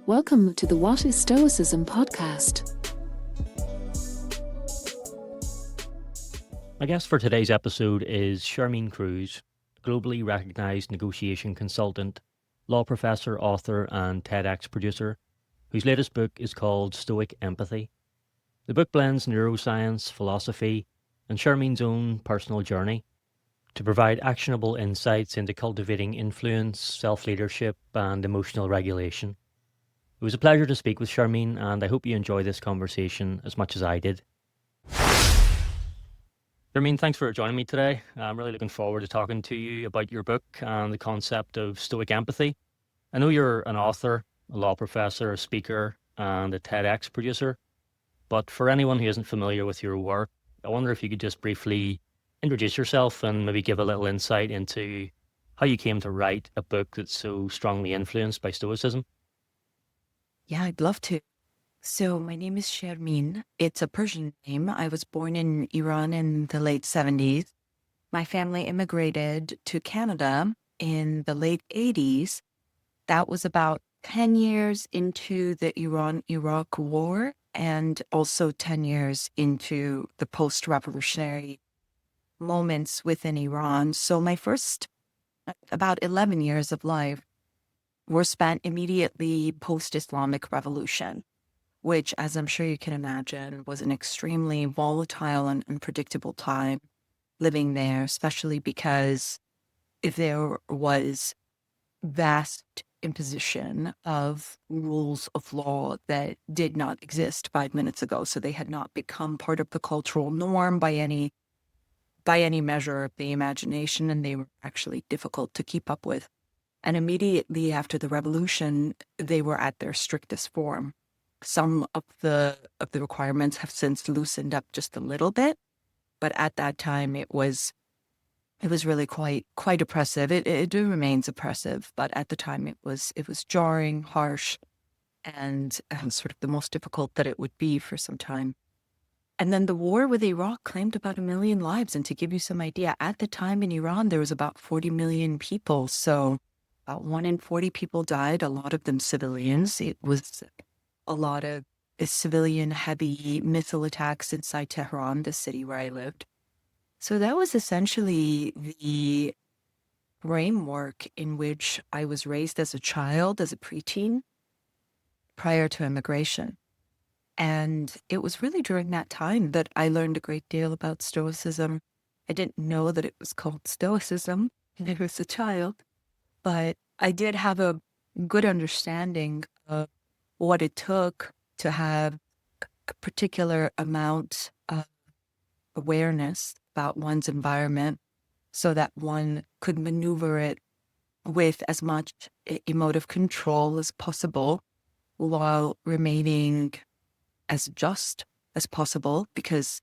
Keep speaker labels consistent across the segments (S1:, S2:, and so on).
S1: Welcome to the What is Stoicism podcast.
S2: My guest for today's episode is Shermin Kruse, globally recognized negotiation consultant, law professor, author, and TEDx producer, whose latest book is called Stoic Empathy. The book blends neuroscience, philosophy, and Shermin's own personal journey to provide actionable insights into cultivating influence, self-leadership, and emotional regulation. It was a pleasure to speak with Shermin, and I hope you enjoy this conversation as much as I did. Shermin, thanks for joining me today. I'm really looking forward to talking to you about your book and the concept of Stoic Empathy. I know you're an author, a law professor, a speaker, and a TEDx producer, but for anyone who isn't familiar with your work, I wonder if you could just briefly introduce yourself and maybe give a little insight into how you came to write a book that's so strongly influenced by Stoicism.
S3: Yeah, I'd love to. So my name is Shermin. It's a Persian name. I was born in Iran in the late 70s. My family immigrated to Canada in the late 80s. That was about 10 years into the Iran-Iraq war and also 10 years into the post-revolutionary moments within Iran. So my first about 11 years of life were spent immediately post-Islamic Revolution, which, as I'm sure you can imagine, was an extremely volatile and unpredictable time living there, especially because if there was vast imposition of rules of law that did not exist 5 minutes ago. So they had not become part of the cultural norm by any measure of the imagination, and they were actually difficult to keep up with. And immediately after the revolution, they were at their strictest form. Some of the requirements have since loosened up just a little bit, but at that time it was really quite oppressive. It remains oppressive, but at the time it was jarring, harsh, and sort of the most difficult that it would be for some time. And then the war with Iraq claimed about 1 million lives. And to give you some idea, at the time in Iran there was about 40 million people, so about 1 in 40 people died, a lot of them civilians. It was a lot of civilian heavy missile attacks inside Tehran, the city where I lived. So that was essentially the framework in which I was raised as a child, as a preteen, prior to immigration. And it was really during that time that I learned a great deal about Stoicism. I didn't know that it was called Stoicism when I was a child, but I did have a good understanding of what it took to have a particular amount of awareness about one's environment so that one could maneuver it with as much emotive control as possible while remaining as just as possible, because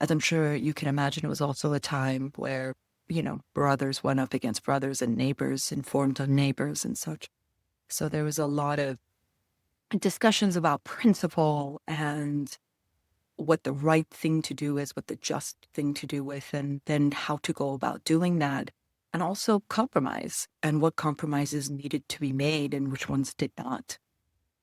S3: as I'm sure you can imagine, it was also a time where brothers went up against brothers and neighbors informed on neighbors and such. So there was a lot of discussions about principle and what the right thing to do is, what the just thing to do with, and then how to go about doing that. And also compromise and what compromises needed to be made and which ones did not.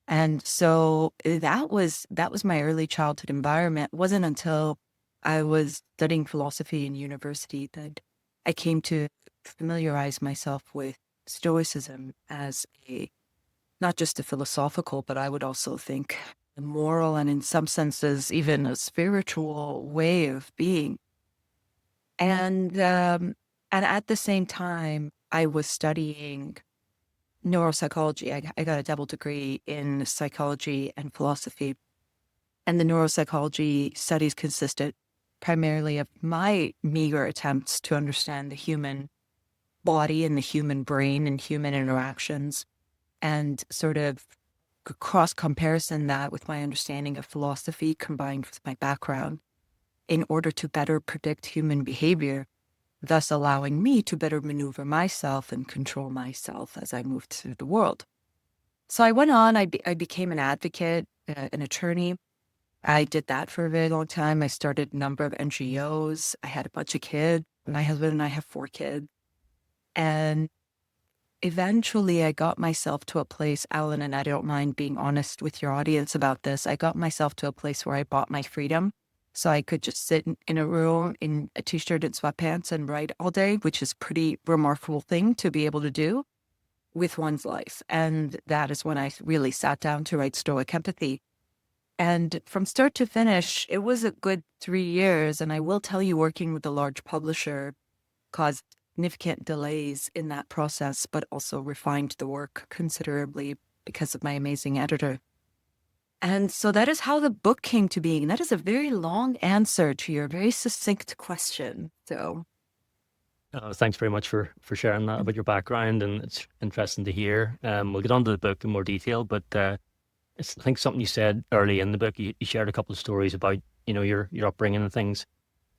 S3: And so that was my early childhood environment. It wasn't until I was studying philosophy in university that I came to familiarize myself with Stoicism as not just a philosophical, but I would also think a moral and in some senses even a spiritual way of being. And at the same time, I was studying neuropsychology. I got a double degree in psychology and philosophy. And the neuropsychology studies consisted primarily of my meager attempts to understand the human body and the human brain and human interactions, and sort of cross-comparison that with my understanding of philosophy combined with my background in order to better predict human behavior, thus allowing me to better maneuver myself and control myself as I moved through the world. So I went on, I became an advocate, an attorney. I did that for a very long time. I started a number of NGOs. I had a bunch of kids. My husband and I have 4 kids. And eventually I got myself to a place, Alan, and I don't mind being honest with your audience about this. I got myself to a place where I bought my freedom. So I could just sit in a room in a t-shirt and sweatpants and write all day, which is a pretty remarkable thing to be able to do with one's life. And that is when I really sat down to write Stoic Empathy. And from start to finish, it was a good 3 years. And I will tell you, working with a large publisher caused significant delays in that process, but also refined the work considerably because of my amazing editor. And so that is how the book came to being. That is a very long answer to your very succinct question. So
S2: Thanks very much for sharing that about your background, and it's interesting to hear. We'll get on to the book in more detail, but it's, I think, something you said early in the book. You shared a couple of stories about your upbringing and things,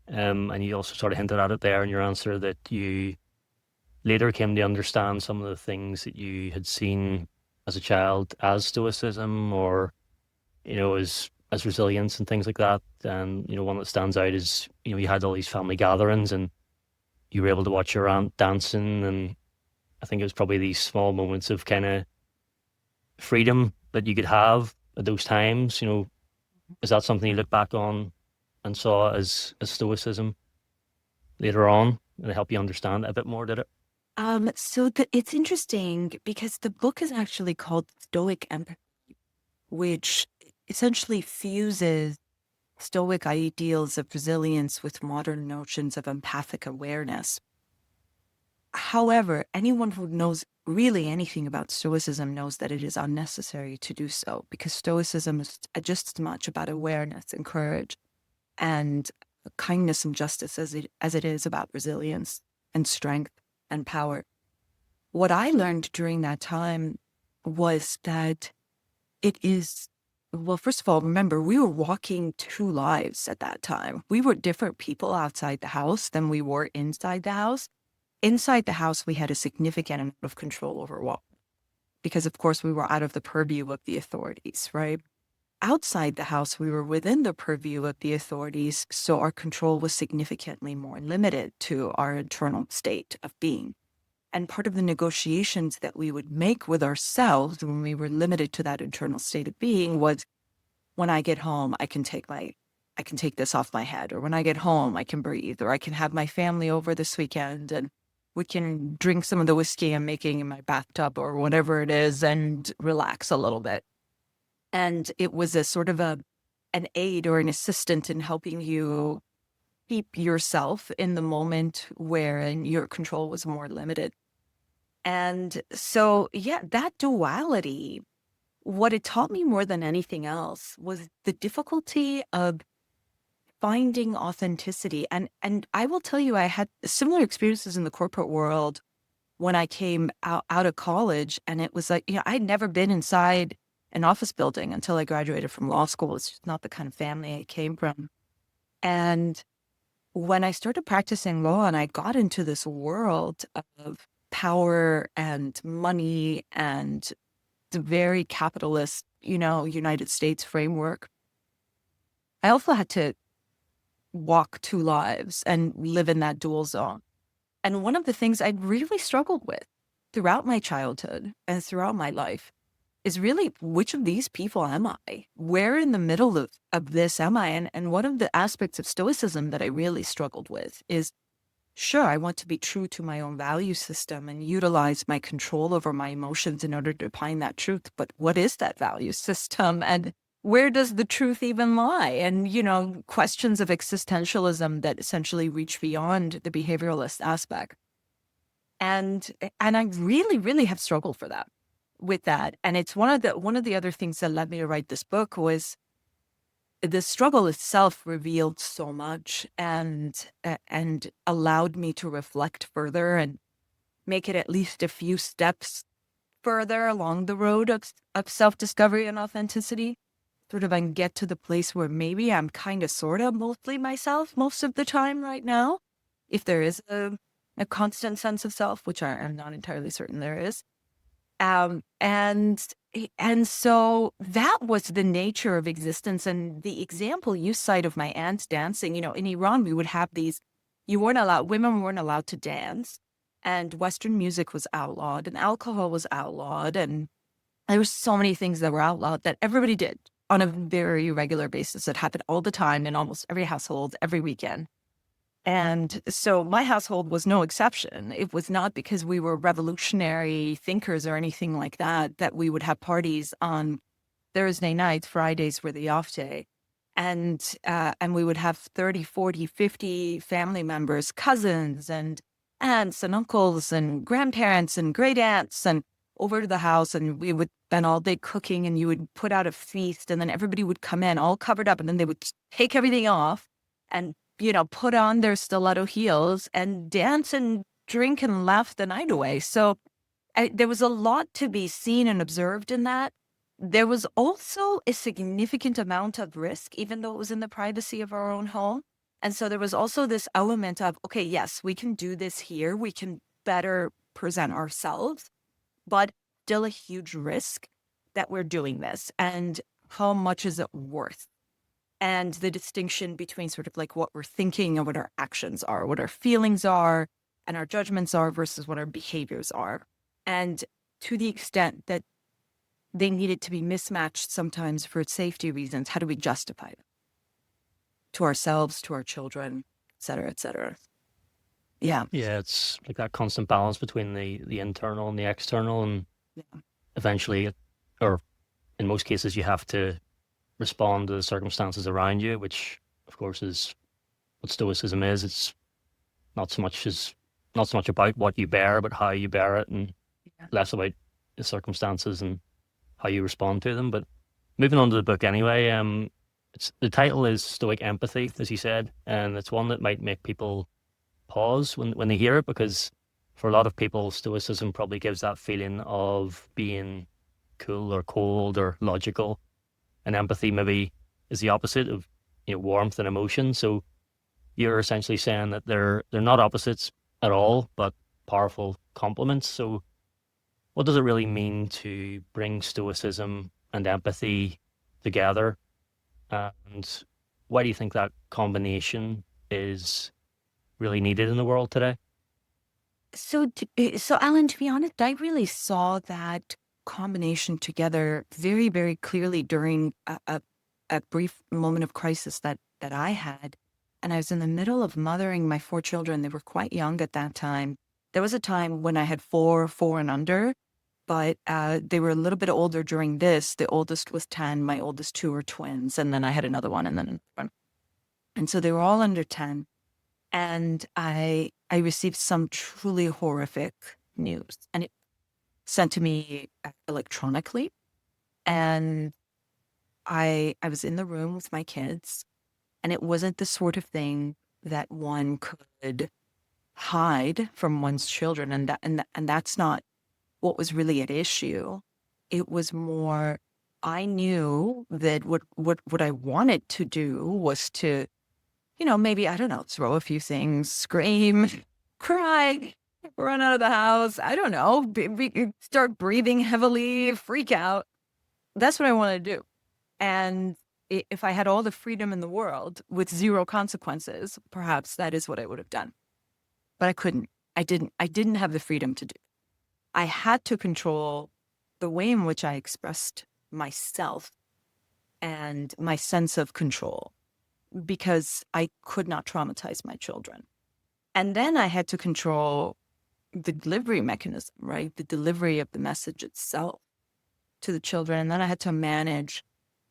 S2: and you also sort of hinted at it there in your answer that you later came to understand some of the things that you had seen as a child as stoicism, or as resilience and things like that. And one that stands out is you had all these family gatherings and you were able to watch your aunt dancing, and I think it was probably these small moments of kind of freedom that you could have at those times. Is that something you look back on and saw as stoicism later on, and it helped you understand it a bit more, did it?
S3: It's interesting because the book is actually called Stoic Empathy, which essentially fuses Stoic ideals of resilience with modern notions of empathic awareness. However, anyone who knows really anything about Stoicism knows that it is unnecessary to do so, because Stoicism is just as much about awareness and courage and kindness and justice as it is about resilience and strength and power. What I learned during that time was that it is, well, first of all, remember, we were walking two lives at that time. We were different people outside the house than we were inside the house. Inside the house, we had a significant amount of control over what, because of course we were out of the purview of the authorities, right? Outside the house, we were within the purview of the authorities, so our control was significantly more limited to our internal state of being. And part of the negotiations that we would make with ourselves when we were limited to that internal state of being was, when I get home, I can take this off my head, or when I get home, I can breathe, or I can have my family over this weekend and we can drink some of the whiskey I'm making in my bathtub or whatever it is and relax a little bit. And it was a sort of an aid or an assistant in helping you keep yourself in the moment wherein your control was more limited. And so, yeah, that duality, what it taught me more than anything else was the difficulty of finding authenticity. And I will tell you, I had similar experiences in the corporate world when I came out of college. And it was like, I'd never been inside an office building until I graduated from law school. It's just not the kind of family I came from. And when I started practicing law and I got into this world of power and money and the very capitalist, United States framework, I also had to walk two lives and live in that dual zone. And one of the things I'd really struggled with throughout my childhood and throughout my life is really, which of these people am I? Where in the middle of this am I? And one of the aspects of Stoicism that I really struggled with is, sure, I want to be true to my own value system and utilize my control over my emotions in order to find that truth. But what is that value system? And where does the truth even lie? And, questions of existentialism that essentially reach beyond the behavioralist aspect. And I really, really have struggled with that. And it's one of the other things that led me to write this book was the struggle itself revealed so much and allowed me to reflect further and make it at least a few steps further along the road of self-discovery and authenticity, sort of, and get to the place where maybe I'm kind of sort of mostly myself most of the time right now, if there is a constant sense of self, which I'm not entirely certain there is. And so that was the nature of existence. And the example you cite of my aunt dancing, in Iran, we would have these, women weren't allowed to dance. and Western music was outlawed, and alcohol was outlawed, and there were so many things that were outlawed that everybody did on a very regular basis. It happened all the time in almost every household, every weekend. And so my household was no exception. It was not because we were revolutionary thinkers or anything like that, that we would have parties on Thursday nights. Fridays were the off day. And we would have 30, 40, 50 family members, cousins and aunts and uncles and grandparents and great aunts and over to the house, and we would spend all day cooking, and you would put out a feast, and then everybody would come in all covered up, and then they would take everything off and, put on their stiletto heels and dance and drink and laugh the night away. So there was a lot to be seen and observed in that. There was also a significant amount of risk, even though it was in the privacy of our own home. And so there was also this element of, okay, yes, we can do this here. We can better present ourselves, but still a huge risk that we're doing this. And how much is it worth? And the distinction between sort of like what we're thinking and what our actions are, what our feelings are and our judgments are versus what our behaviors are. And to the extent that they needed to be mismatched sometimes for safety reasons, how do we justify it? To ourselves, to our children, et cetera, et cetera. Yeah.
S2: Yeah, it's like that constant balance between the internal and the external, and eventually, or in most cases, you have to respond to the circumstances around you, which of course is what Stoicism is. It's not so much about what you bear, but how you bear it, and less about the circumstances and how you respond to them. But moving on to the book anyway, the title is Stoic Empathy, as you said, and it's one that might make people pause when they hear it, because for a lot of people, Stoicism probably gives that feeling of being cool or cold or logical, and empathy maybe is the opposite of warmth and emotion. So you're essentially saying that they're not opposites at all, but powerful complements. So what does it really mean to bring Stoicism and empathy together? And why do you think that combination is really needed in the world today?
S3: So Alan, to be honest, I really saw that combination together very, very clearly during a brief moment of crisis that I had. And I was in the middle of mothering my 4 children. They were quite young at that time. There was a time when I had 4 and under, but they were a little bit older during this. The oldest was 10. My oldest 2 were twins. And then I had another one and then another one. And so they were all under 10. And I received some truly horrific news, and it sent to me electronically. And I was in the room with my kids, and it wasn't the sort of thing that one could hide from one's children. And that's not what was really at issue. It was more, I knew that what I wanted to do was to, maybe, I don't know, throw a few things, scream, cry, run out of the house. I don't know, start breathing heavily, freak out. That's what I wanted to do. And if I had all the freedom in the world with 0 consequences, perhaps that is what I would have done. But I couldn't. I didn't have the freedom to do. I had to control the way in which I expressed myself and my sense of control, because I could not traumatize my children. And then I had to control the delivery mechanism, right? The delivery of the message itself to the children. And then I had to manage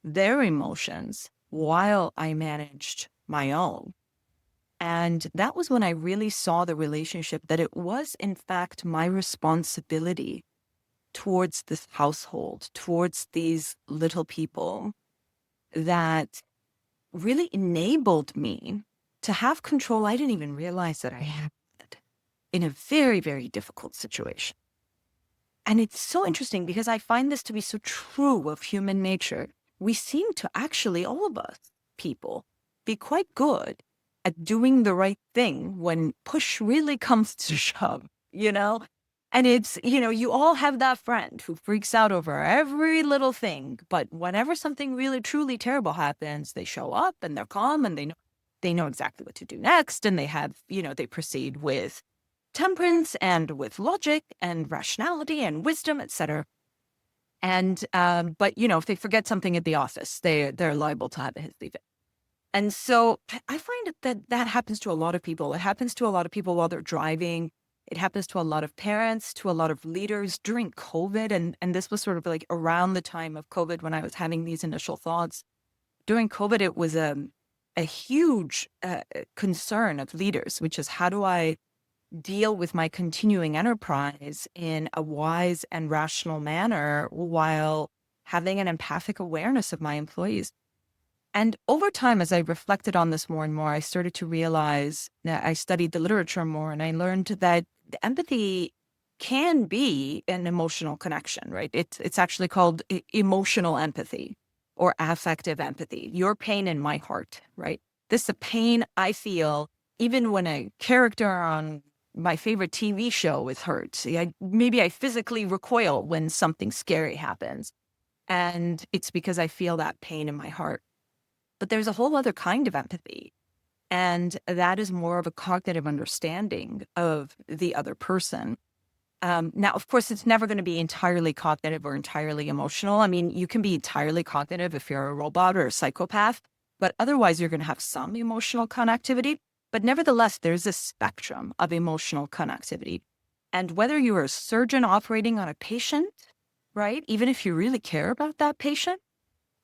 S3: their emotions while I managed my own. And that was when I really saw the relationship, that it was, in fact, my responsibility towards this household, towards these little people, that really enabled me to have control I didn't even realize that I had in a very, very difficult situation. And it's so interesting because I find this to be so true of human nature. We seem to actually, all of us people, be quite good at doing the right thing when push really comes to shove, And it's, you all have that friend who freaks out over every little thing. But whenever something really, truly terrible happens, they show up and they're calm and they know exactly what to do next. And they have, they proceed with temperance and with logic and rationality and wisdom, etc. And but if they forget something at the office, they're liable to have a hissy fit. And so I find that happens to a lot of people. It happens to a lot of people while they're driving. It happens to a lot of parents, to a lot of leaders during COVID. And this was sort of like around the time of COVID when I was having these initial thoughts. During COVID, it was a huge concern of leaders, which is how do I deal with my continuing enterprise in a wise and rational manner while having an empathic awareness of my employees. And over time, as I reflected on this more and more, I started to realize that I studied the literature more, and I learned that the empathy can be an emotional connection, right? It's actually called emotional empathy or affective empathy. Your pain in my heart, right? This is a pain I feel even when a character on my favorite TV show is hurt. Maybe I physically recoil when something scary happens. And it's because I feel that pain in my heart. But there's a whole other kind of empathy. And that is more of a cognitive understanding of the other person. Now, of course, it's never going to be entirely cognitive or entirely emotional. I mean, you can be entirely cognitive if you're a robot or a psychopath, but otherwise you're going to have some emotional connectivity. But nevertheless, there's a spectrum of emotional connectivity. And whether you're a surgeon operating on a patient, right, even if you really care about that patient,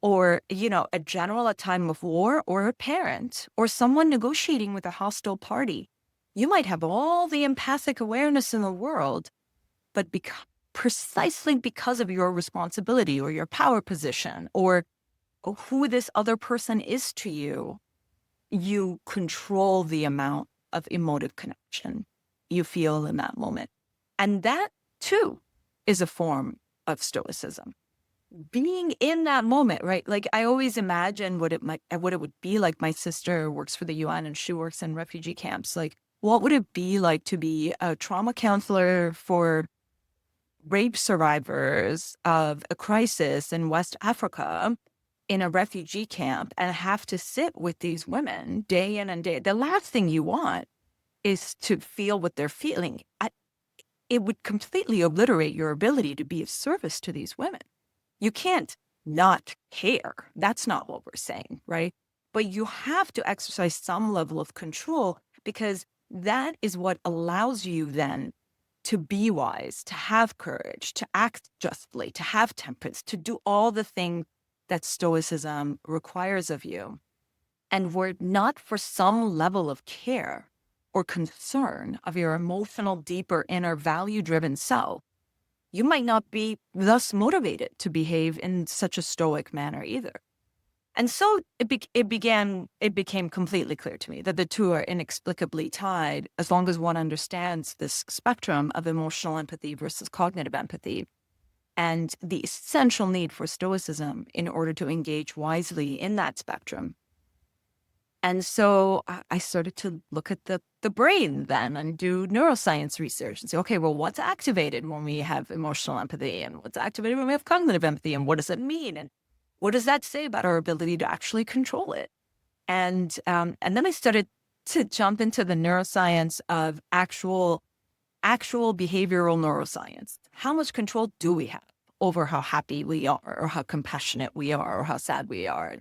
S3: or, a general at time of war, or a parent, or someone negotiating with a hostile party, you might have all the empathic awareness in the world, but precisely because of your responsibility or your power position or who this other person is to you, you control the amount of emotive connection you feel in that moment. And that, too, is a form of Stoicism. Being in that moment, right? Like I always imagine what it would be like. My sister works for the UN and she works in refugee camps. Like, what would it be like to be a trauma counselor for rape survivors of a crisis in West Africa in a refugee camp and have to sit with these women day in and day? The last thing you want is to feel what they're feeling. It would completely obliterate your ability to be of service to these women. You can't not care. That's not what we're saying, right? But you have to exercise some level of control because that is what allows you then to be wise, to have courage, to act justly, to have temperance, to do all the things that Stoicism requires of you. And were it not for some level of care or concern of your emotional, deeper, inner, value-driven self, you might not be thus motivated to behave in such a stoic manner either. And so it became completely clear to me that the two are inexplicably tied as long as one understands this spectrum of emotional empathy versus cognitive empathy and the essential need for Stoicism in order to engage wisely in that spectrum. And so I started to look at the brain then and do neuroscience research and say, okay, well, what's activated when we have emotional empathy and what's activated when we have cognitive empathy and what does it mean? And what does that say about our ability to actually control it? And then I started to jump into the neuroscience of actual behavioral neuroscience. How much control do we have over how happy we are or how compassionate we are or how sad we are?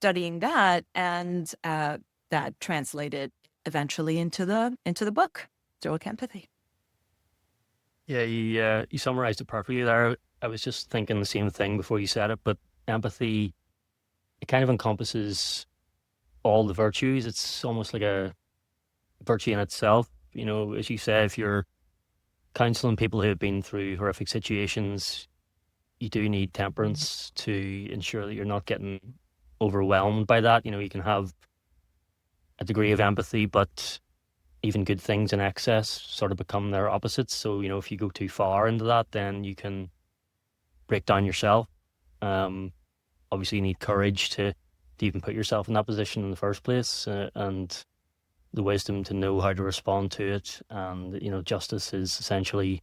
S3: Studying that, and that translated eventually into the book, Stoic Empathy.
S2: Yeah, you summarized it perfectly there. I was just thinking the same thing before you said it, but empathy, it kind of encompasses all the virtues. It's almost like a virtue in itself. As you say, if you're counseling people who have been through horrific situations, you do need temperance to ensure that you're not getting overwhelmed by that. You can have a degree of empathy, but even good things in excess sort of become their opposites. So, if you go too far into that, then you can break down yourself. Obviously, you need courage to even put yourself in that position in the first place, and the wisdom to know how to respond to it. And, justice is essentially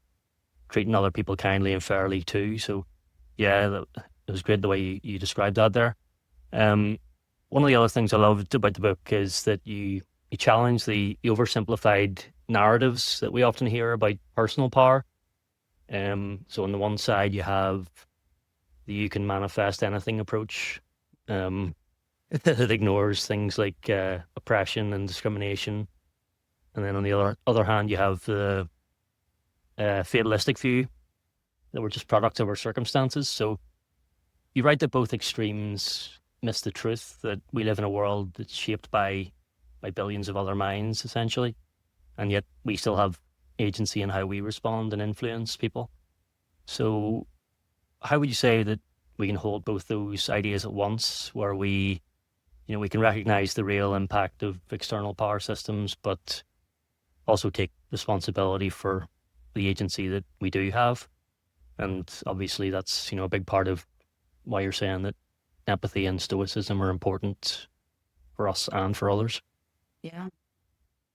S2: treating other people kindly and fairly too. So, yeah, it was great the way you described that there. One of the other things I loved about the book is that you challenge the oversimplified narratives that we often hear about personal power. So on the one side, you have the you can manifest anything approach that ignores things like oppression and discrimination. And then on the other hand, you have the fatalistic view that we're just products of our circumstances. So you write that both extremes miss the truth, that we live in a world that's shaped by billions of other minds, essentially, and yet we still have agency in how we respond and influence people. So how would you say that we can hold both those ideas at once, where we can recognize the real impact of external power systems, but also take responsibility for the agency that we do have? And obviously that's, a big part of why you're saying that empathy and stoicism are important for us and for others.
S3: Yeah.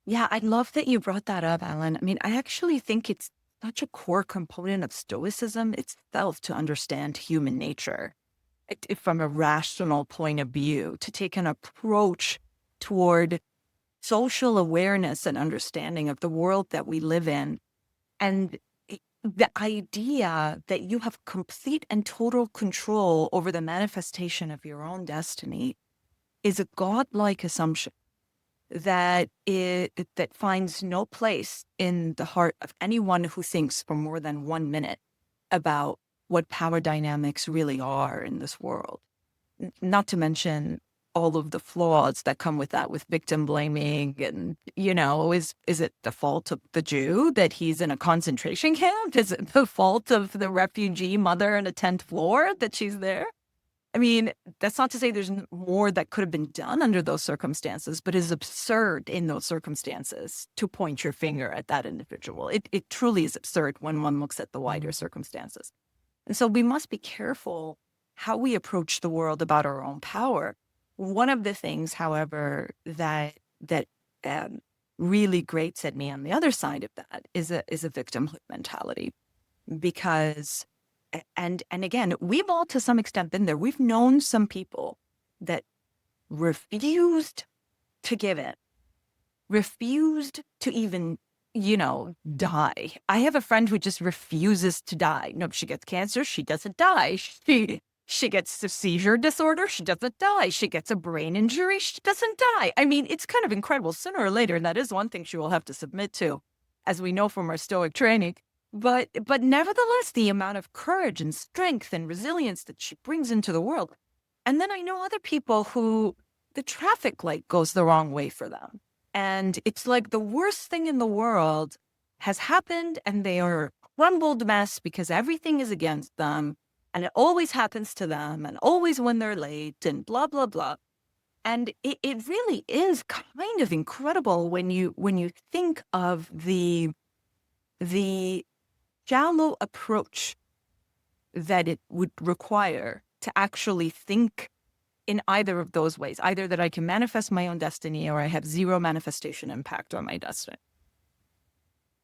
S3: Yeah, I love that you brought that up, Alan. I mean, I actually think it's such a core component of Stoicism itself to understand human nature from a rational point of view, to take an approach toward social awareness and understanding of the world that we live in. And the idea that you have complete and total control over the manifestation of your own destiny is a godlike assumption that finds no place in the heart of anyone who thinks for more than 1 minute about what power dynamics really are in this world. Not to mention all of the flaws that come with that, with victim blaming and, is it the fault of the Jew that he's in a concentration camp? Is it the fault of the refugee mother on a 10th floor that she's there? I mean, that's not to say there's more that could have been done under those circumstances, but it is absurd in those circumstances to point your finger at that individual. It truly is absurd when one looks at the wider circumstances. And so we must be careful how we approach the world about our own power. One of the things, however, that really grates at me on the other side of that is a victimhood mentality, because and again, we've all to some extent been there. We've known some people that refused to give in, refused to even, die. I have a friend who just refuses to die. No, she gets cancer, she doesn't die. She gets a seizure disorder, she doesn't die. She gets a brain injury, she doesn't die. I mean, it's kind of incredible. Sooner or later, and that is one thing she will have to submit to, as we know from our Stoic training. But nevertheless, the amount of courage and strength and resilience that she brings into the world. And then I know other people who the traffic light goes the wrong way for them. And it's like the worst thing in the world has happened and they are a crumbled mess because everything is against them. And it always happens to them and always when they're late and blah, blah, blah. And it really is kind of incredible when you think of the shallow approach that it would require to actually think in either of those ways, either that I can manifest my own destiny or I have zero manifestation impact on my destiny.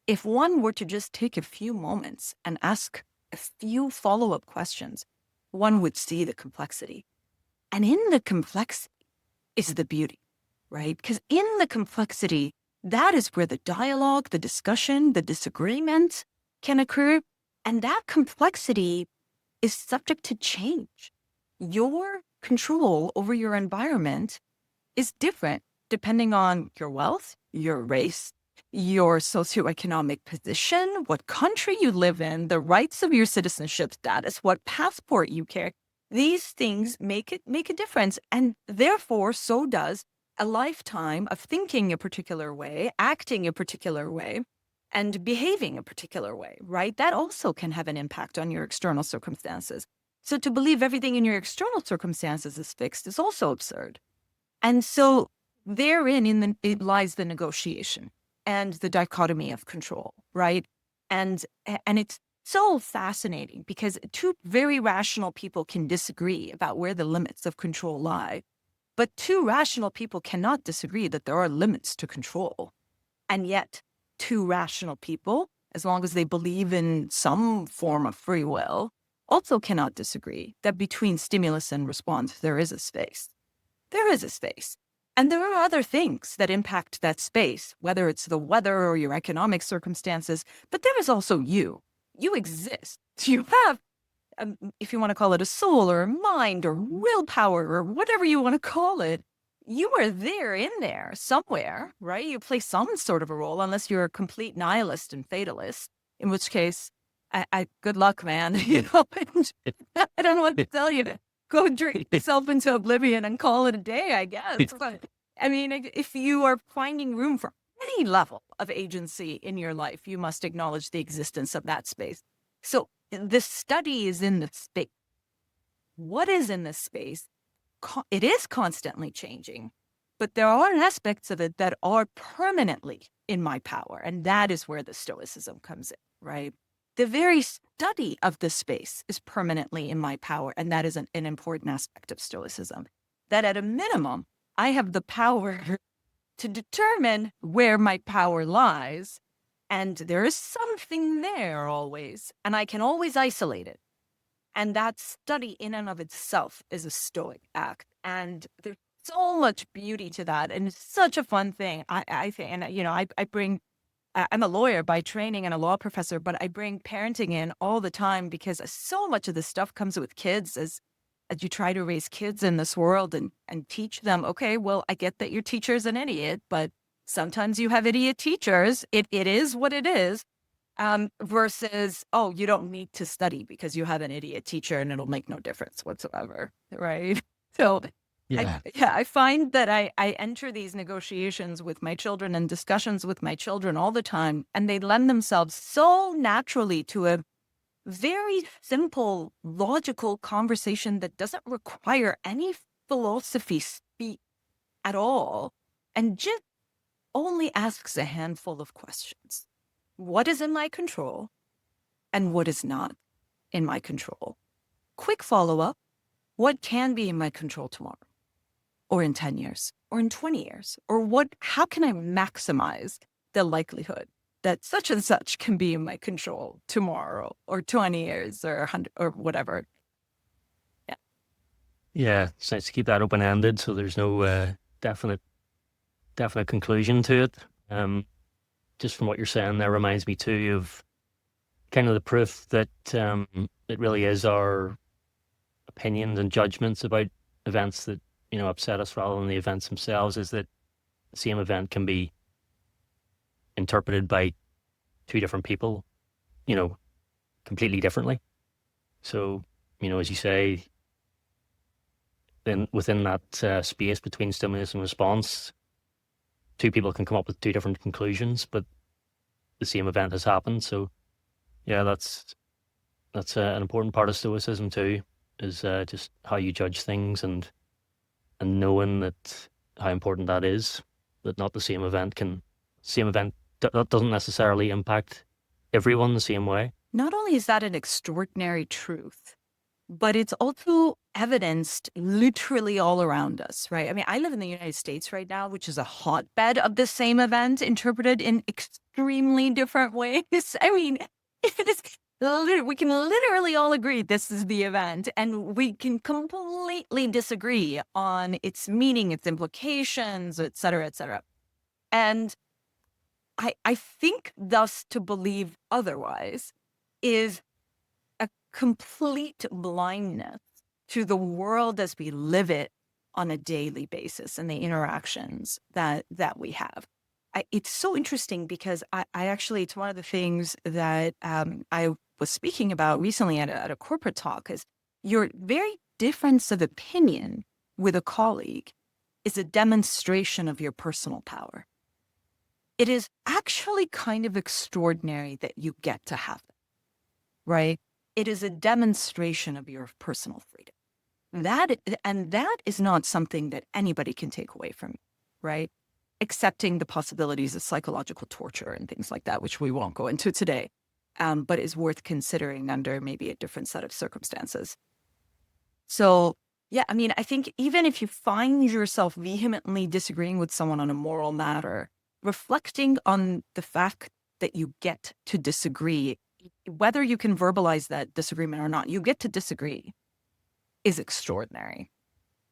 S3: If one were to just take a few moments and ask a few follow-up questions, one would see the complexity. And in the complexity is the beauty, right? Because in the complexity, that is where the dialogue, the discussion, the disagreement can occur. And that complexity is subject to change. Your control over your environment is different depending on your wealth, your race, your socioeconomic position, what country you live in, the rights of your citizenship status, what passport you carry. These things make a difference. And therefore, so does a lifetime of thinking a particular way, acting a particular way, and behaving a particular way, right? That also can have an impact on your external circumstances. So to believe everything in your external circumstances is fixed is also absurd. And so therein it lies the negotiation and the dichotomy of control, right? And it's so fascinating because two very rational people can disagree about where the limits of control lie. But two rational people cannot disagree that there are limits to control. And yet, two rational people, as long as they believe in some form of free will, also cannot disagree that between stimulus and response, there is a space. There is a space. And there are other things that impact that space, whether it's the weather or your economic circumstances, but there is also you. You exist. You have, if you want to call it a soul or a mind or willpower or whatever you want to call it, you are there in there somewhere, right? You play some sort of a role, unless you're a complete nihilist and fatalist, in which case, good luck, man. I don't know what to tell you. Go drink yourself into oblivion and call it a day, I guess. But I mean, if you are finding room for any level of agency in your life, you must acknowledge the existence of that space. So the study is in the space. What is in this space? It is constantly changing, but there are aspects of it that are permanently in my power. And that is where the Stoicism comes in, right? The very study of the space is permanently in my power. And that is an important aspect of Stoicism, that at a minimum, I have the power to determine where my power lies. And there is something there always, and I can always isolate it. And that study in and of itself is a Stoic act. And there's so much beauty to that. And it's such a fun thing, I think. And, I bring, I'm a lawyer by training and a law professor, but I bring parenting in all the time because so much of the stuff comes with kids as you try to raise kids in this world and teach them, okay, well, I get that your teacher's an idiot, but sometimes you have idiot teachers. It is what it is. Versus, oh, you don't need to study because you have an idiot teacher and it'll make no difference whatsoever, right? So,
S2: Yeah.
S3: I find that I enter these negotiations with my children and discussions with my children all the time, and they lend themselves so naturally to a very simple, logical conversation that doesn't require any philosophy speak at all, and just only asks a handful of questions. What is in my control and what is not in my control? Quick follow-up, what can be in my control tomorrow or in 10 years or in 20 years? Or how can I maximize the likelihood that such and such can be in my control tomorrow or 20 years or 100 or whatever? Yeah.
S2: Yeah, it's nice to keep that open-ended so there's no definite conclusion to it. Just from what you're saying, that reminds me too of kind of the proof that it really is our opinions and judgments about events that, upset us rather than the events themselves, is that the same event can be interpreted by two different people, completely differently. So, as you say, then within that space between stimulus and response, two people can come up with two different conclusions, but the same event has happened. So, yeah, that's an important part of Stoicism too, is just how you judge things and knowing that how important that is. That not the same event that doesn't necessarily impact everyone the same way.
S3: Not only is that an extraordinary truth, but it's also evidenced literally all around us, right? I mean, I live in the United States right now, which is a hotbed of the same event interpreted in extremely different ways. I mean, we can literally all agree this is the event, and we can completely disagree on its meaning, its implications, et cetera, et cetera. And I think thus to believe otherwise is a complete blindness to the world as we live it on a daily basis and the interactions that we have. It's so interesting because I actually, it's one of the things that I was speaking about recently at a corporate talk, is your very difference of opinion with a colleague is a demonstration of your personal power. It is actually kind of extraordinary that you get to have it, right? It is a demonstration of your personal freedom. That is not something that anybody can take away from you, right? Accepting the possibilities of psychological torture and things like that, which we won't go into today, but is worth considering under maybe a different set of circumstances. So, yeah, I mean, I think even if you find yourself vehemently disagreeing with someone on a moral matter, reflecting on the fact that you get to disagree, whether you can verbalize that disagreement or not, you get to disagree, is extraordinary.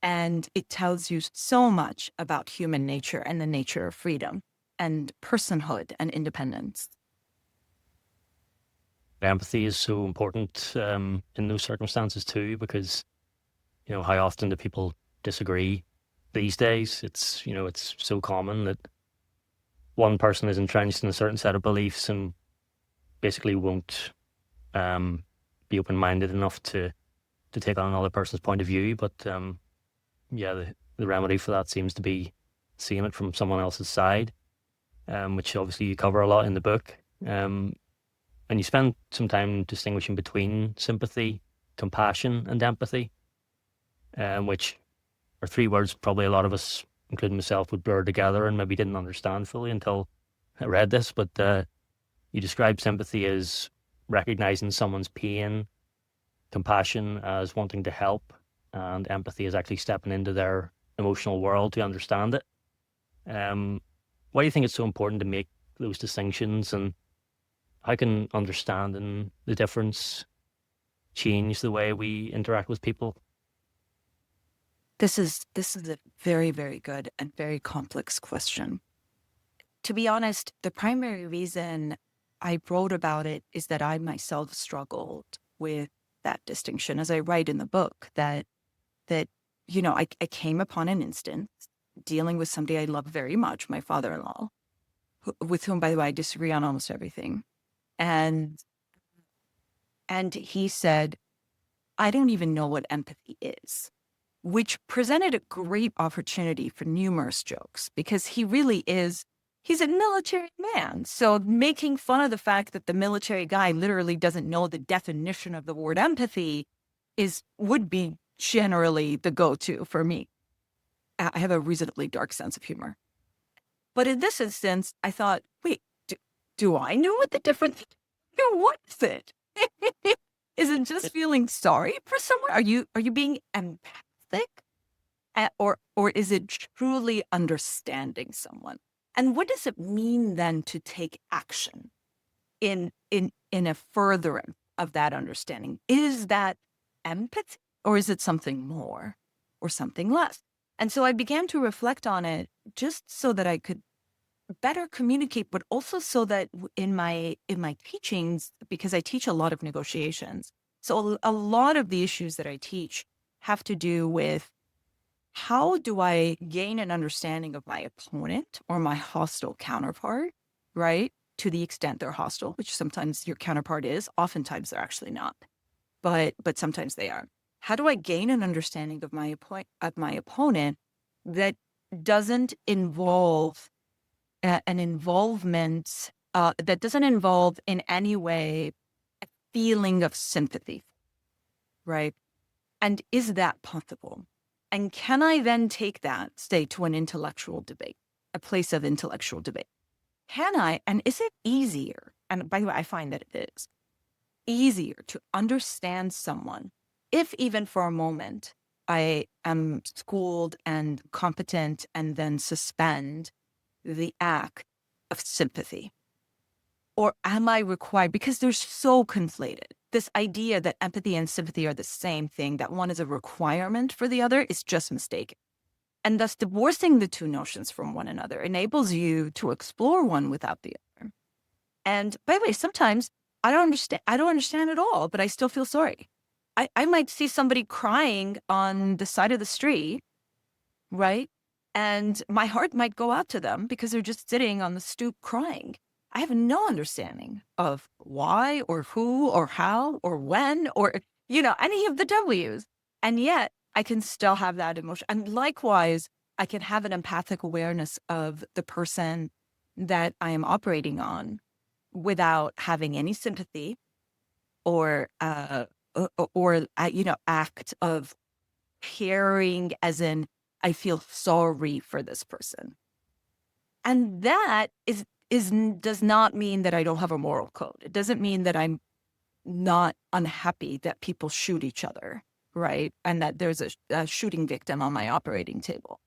S3: And it tells you so much about human nature and the nature of freedom and personhood and independence.
S2: Empathy is so important in those circumstances too, because, how often do people disagree these days? It's so common that one person is entrenched in a certain set of beliefs and basically won't be open-minded enough to take on another person's point of view. But the remedy for that seems to be seeing it from someone else's side, which obviously you cover a lot in the book. And you spend some time distinguishing between sympathy, compassion, and empathy, which are three words probably a lot of us, including myself, would blur together and maybe didn't understand fully until I read this. But you describe sympathy as recognizing someone's pain, compassion as wanting to help, and empathy as actually stepping into their emotional world to understand it. Why do you think it's so important to make those distinctions, and how can understanding the difference change the way we interact with people?
S3: This is a very, very good and very complex question. To be honest, the primary reason I wrote about it is that I myself struggled with that distinction. As I write in the book, that I came upon an instance dealing with somebody I love very much, my father-in-law, with whom, by the way, I disagree on almost everything. And he said, I don't even know what empathy is, which presented a great opportunity for numerous jokes, because he's a military man. So making fun of the fact that the military guy literally doesn't know the definition of the word empathy would be generally the go-to for me. I have a reasonably dark sense of humor. But in this instance, I thought, wait, do I know what the difference? What is it? Is it just feeling sorry for someone? Are you being empathic? Or is it truly understanding someone? And what does it mean then to take action in a furtherance of that understanding? Is that empathy, or is it something more or something less? And so I began to reflect on it just so that I could better communicate, but also so that in my teachings, because I teach a lot of negotiations, so a lot of the issues that I teach have to do with how do I gain an understanding of my opponent or my hostile counterpart, right? To the extent they're hostile, which sometimes your counterpart is, oftentimes they're actually not, but sometimes they are. How do I gain an understanding of my opponent that doesn't involve an involvement that doesn't involve in any way a feeling of sympathy, right? And is that possible? And can I then take that, say, to an intellectual debate, a place of intellectual debate? Can I, and is it easier? And by the way, I find that it is easier to understand someone if even for a moment I am schooled and competent and then suspend the act of sympathy? Or am I required, because they're so conflated, this idea that empathy and sympathy are the same thing, that one is a requirement for the other, is just mistaken. And thus divorcing the two notions from one another enables you to explore one without the other. And by the way, sometimes I don't understand at all, but I still feel sorry. I might see somebody crying on the side of the street, right? And my heart might go out to them because they're just sitting on the stoop crying. I have no understanding of why or who or how or when or, any of the W's. And yet I can still have that emotion. And likewise, I can have an empathic awareness of the person that I am operating on without having any sympathy or act of caring, as in I feel sorry for this person. And that does not mean that I don't have a moral code. It doesn't mean that I'm not unhappy that people shoot each other, right? And that there's a shooting victim on my operating table.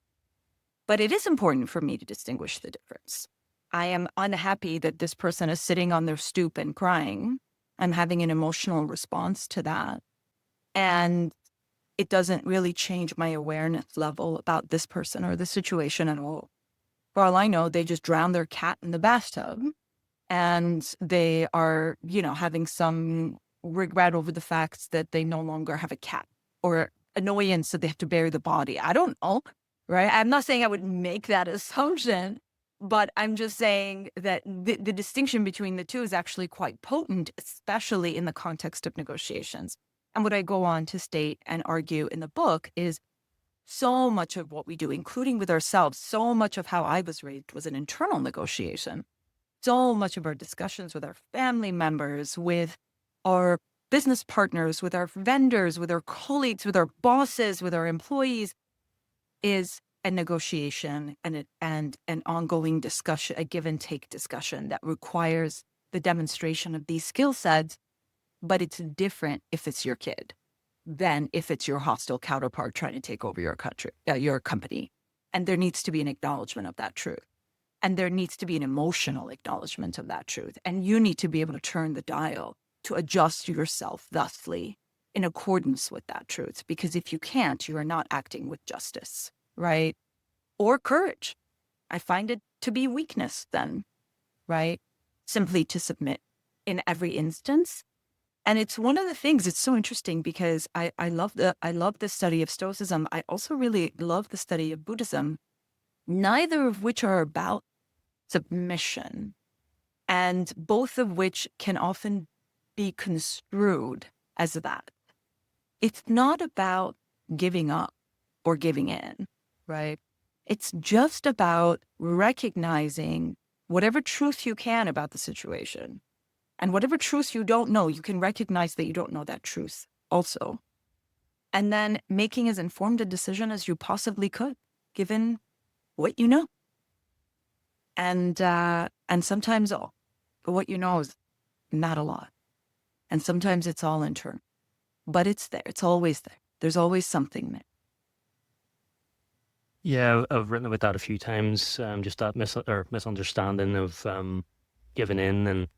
S3: But it is important for me to distinguish the difference. I am unhappy that this person is sitting on their stoop and crying. I'm having an emotional response to that. And it doesn't really change my awareness level about this person or the situation at all. For all I know, they just drowned their cat in the bathtub and they are, having some regret over the fact that they no longer have a cat, or annoyance that they have to bury the body. I don't know, right? I'm not saying I would make that assumption, but I'm just saying that the distinction between the two is actually quite potent, especially in the context of negotiations. And what I go on to state and argue in the book is so much of what we do, including with ourselves, so much of how I was raised was an internal negotiation. So much of our discussions with our family members, with our business partners, with our vendors, with our colleagues, with our bosses, with our employees is a negotiation and an ongoing discussion, a give and take discussion that requires the demonstration of these skill sets. But it's different if it's your kid than if it's your hostile counterpart trying to take over your company. And there needs to be an acknowledgement of that truth. And there needs to be an emotional acknowledgement of that truth. And you need to be able to turn the dial to adjust yourself thusly in accordance with that truth. Because if you can't, you are not acting with justice, right? Or courage. I find it to be weakness then, right? Simply to submit in every instance. And it's one of the things, it's so interesting because I love the study of Stoicism. I also really love the study of Buddhism, neither of which are about submission, and both of which can often be construed as that. It's not about giving up or giving in, right? It's just about recognizing whatever truth you can about the situation. And whatever truth you don't know, you can recognize that you don't know that truth also. And then making as informed a decision as you possibly could, given what you know. And sometimes what you know is not a lot. And sometimes it's all internal. But it's there. It's always there. There's always something there.
S2: Yeah, I've written about that a few times, just that misunderstanding of giving in, and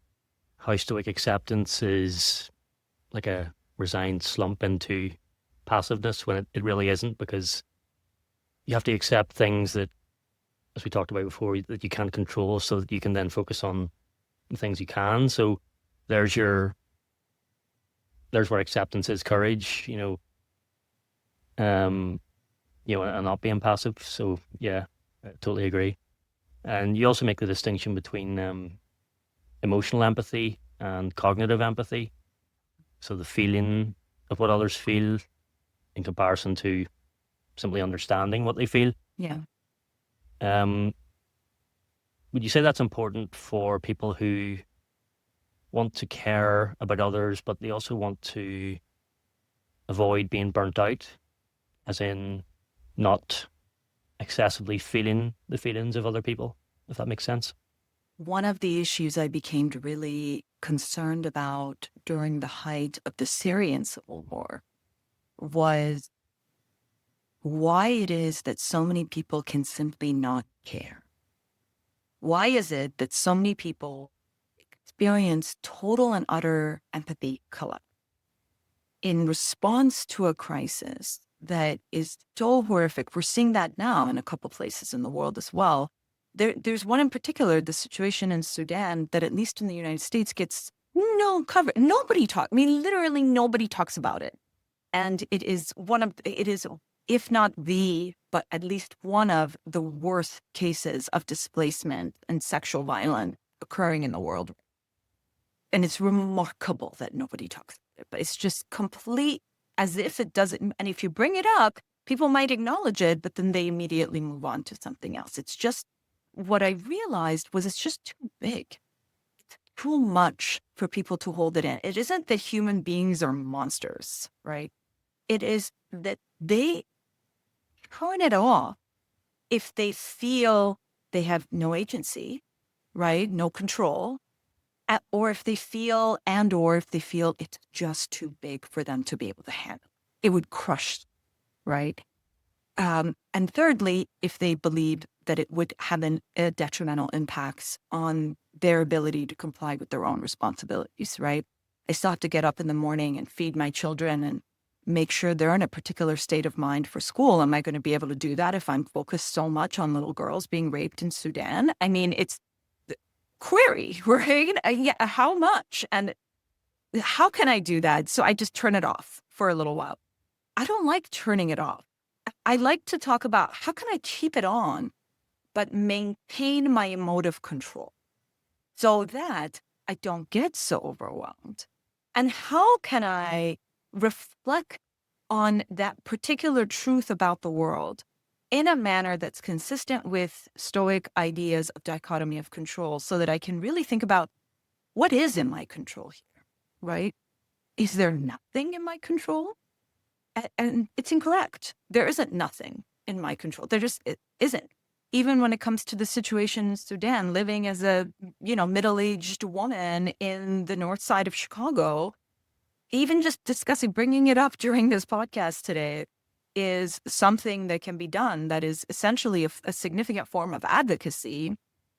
S2: how Stoic acceptance is like a resigned slump into passiveness when it really isn't, because you have to accept things that, as we talked about before, that you can't control, so that you can then focus on the things you can. So there's where acceptance is courage, and not being passive. So yeah, I totally agree. And you also make the distinction between emotional empathy and cognitive empathy. So the feeling of what others feel in comparison to simply understanding what they feel.
S3: Yeah.
S2: Would you say that's important for people who want to care about others, but they also want to avoid being burnt out, as in not excessively feeling the feelings of other people, if that makes sense?
S3: One of the issues I became really concerned about during the height of the Syrian civil war was why it is that so many people can simply not care. Why is it that so many people experience total and utter empathy collapse in response to a crisis that is so horrific? We're seeing that now in a couple places in the world as well. There's one in particular, the situation in Sudan, that at least in the United States gets no cover. Nobody literally nobody talks about it. And it is if not but at least one of the worst cases of displacement and sexual violence occurring in the world. And it's remarkable that nobody talks about it, but it's just complete as if it doesn't. And if you bring it up, people might acknowledge it, but then they immediately move on to something else. It's just, what I realized was it's just too big. It's too much for people to hold it in. It isn't that human beings are monsters, right? It is that they turn it off if they feel they have no agency, right? No control. Or if they feel it's just too big for them to be able to handle. It would crush, right? And thirdly, if they believe that it would have a detrimental impacts on their ability to comply with their own responsibilities, right? I still have to get up in the morning and feed my children and make sure they're in a particular state of mind for school. Am I going to be able to do that if I'm focused so much on little girls being raped in Sudan? I mean, it's the query, right? Yeah, how much? And how can I do that? So I just turn it off for a little while. I don't like turning it off. I like to talk about how can I keep it on, but maintain my emotive control so that I don't get so overwhelmed. And how can I reflect on that particular truth about the world in a manner that's consistent with Stoic ideas of dichotomy of control so that I can really think about what is in my control here, right? Is there nothing in my control? And it's incorrect. There isn't nothing in my control. There just isn't. Even when it comes to the situation in Sudan, living as a, middle-aged woman in the north side of Chicago, even just discussing, bringing it up during this podcast today is something that can be done that is essentially a significant form of advocacy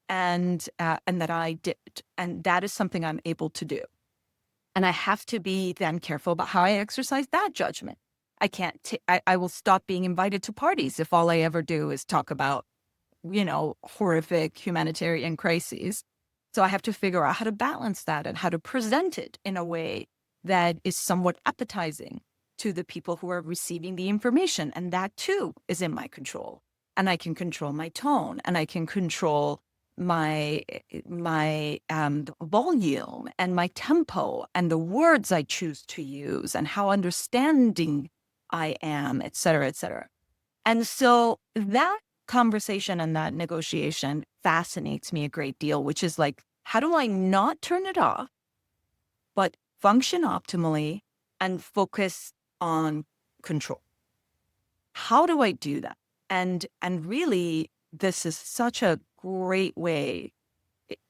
S3: and that I did. And that is something I'm able to do. And I have to be then careful about how I exercise that judgment. I can't, I will stop being invited to parties if all I ever do is talk about, horrific humanitarian crises. So I have to figure out how to balance that and how to present it in a way that is somewhat appetizing to the people who are receiving the information. And that too is in my control. And I can control my tone and I can control my volume and my tempo and the words I choose to use and how understanding I am, et cetera, et cetera. And so that conversation and that negotiation fascinates me a great deal, which is like, how do I not turn it off, but function optimally and focus on control? How do I do that? And really, this is such a great way,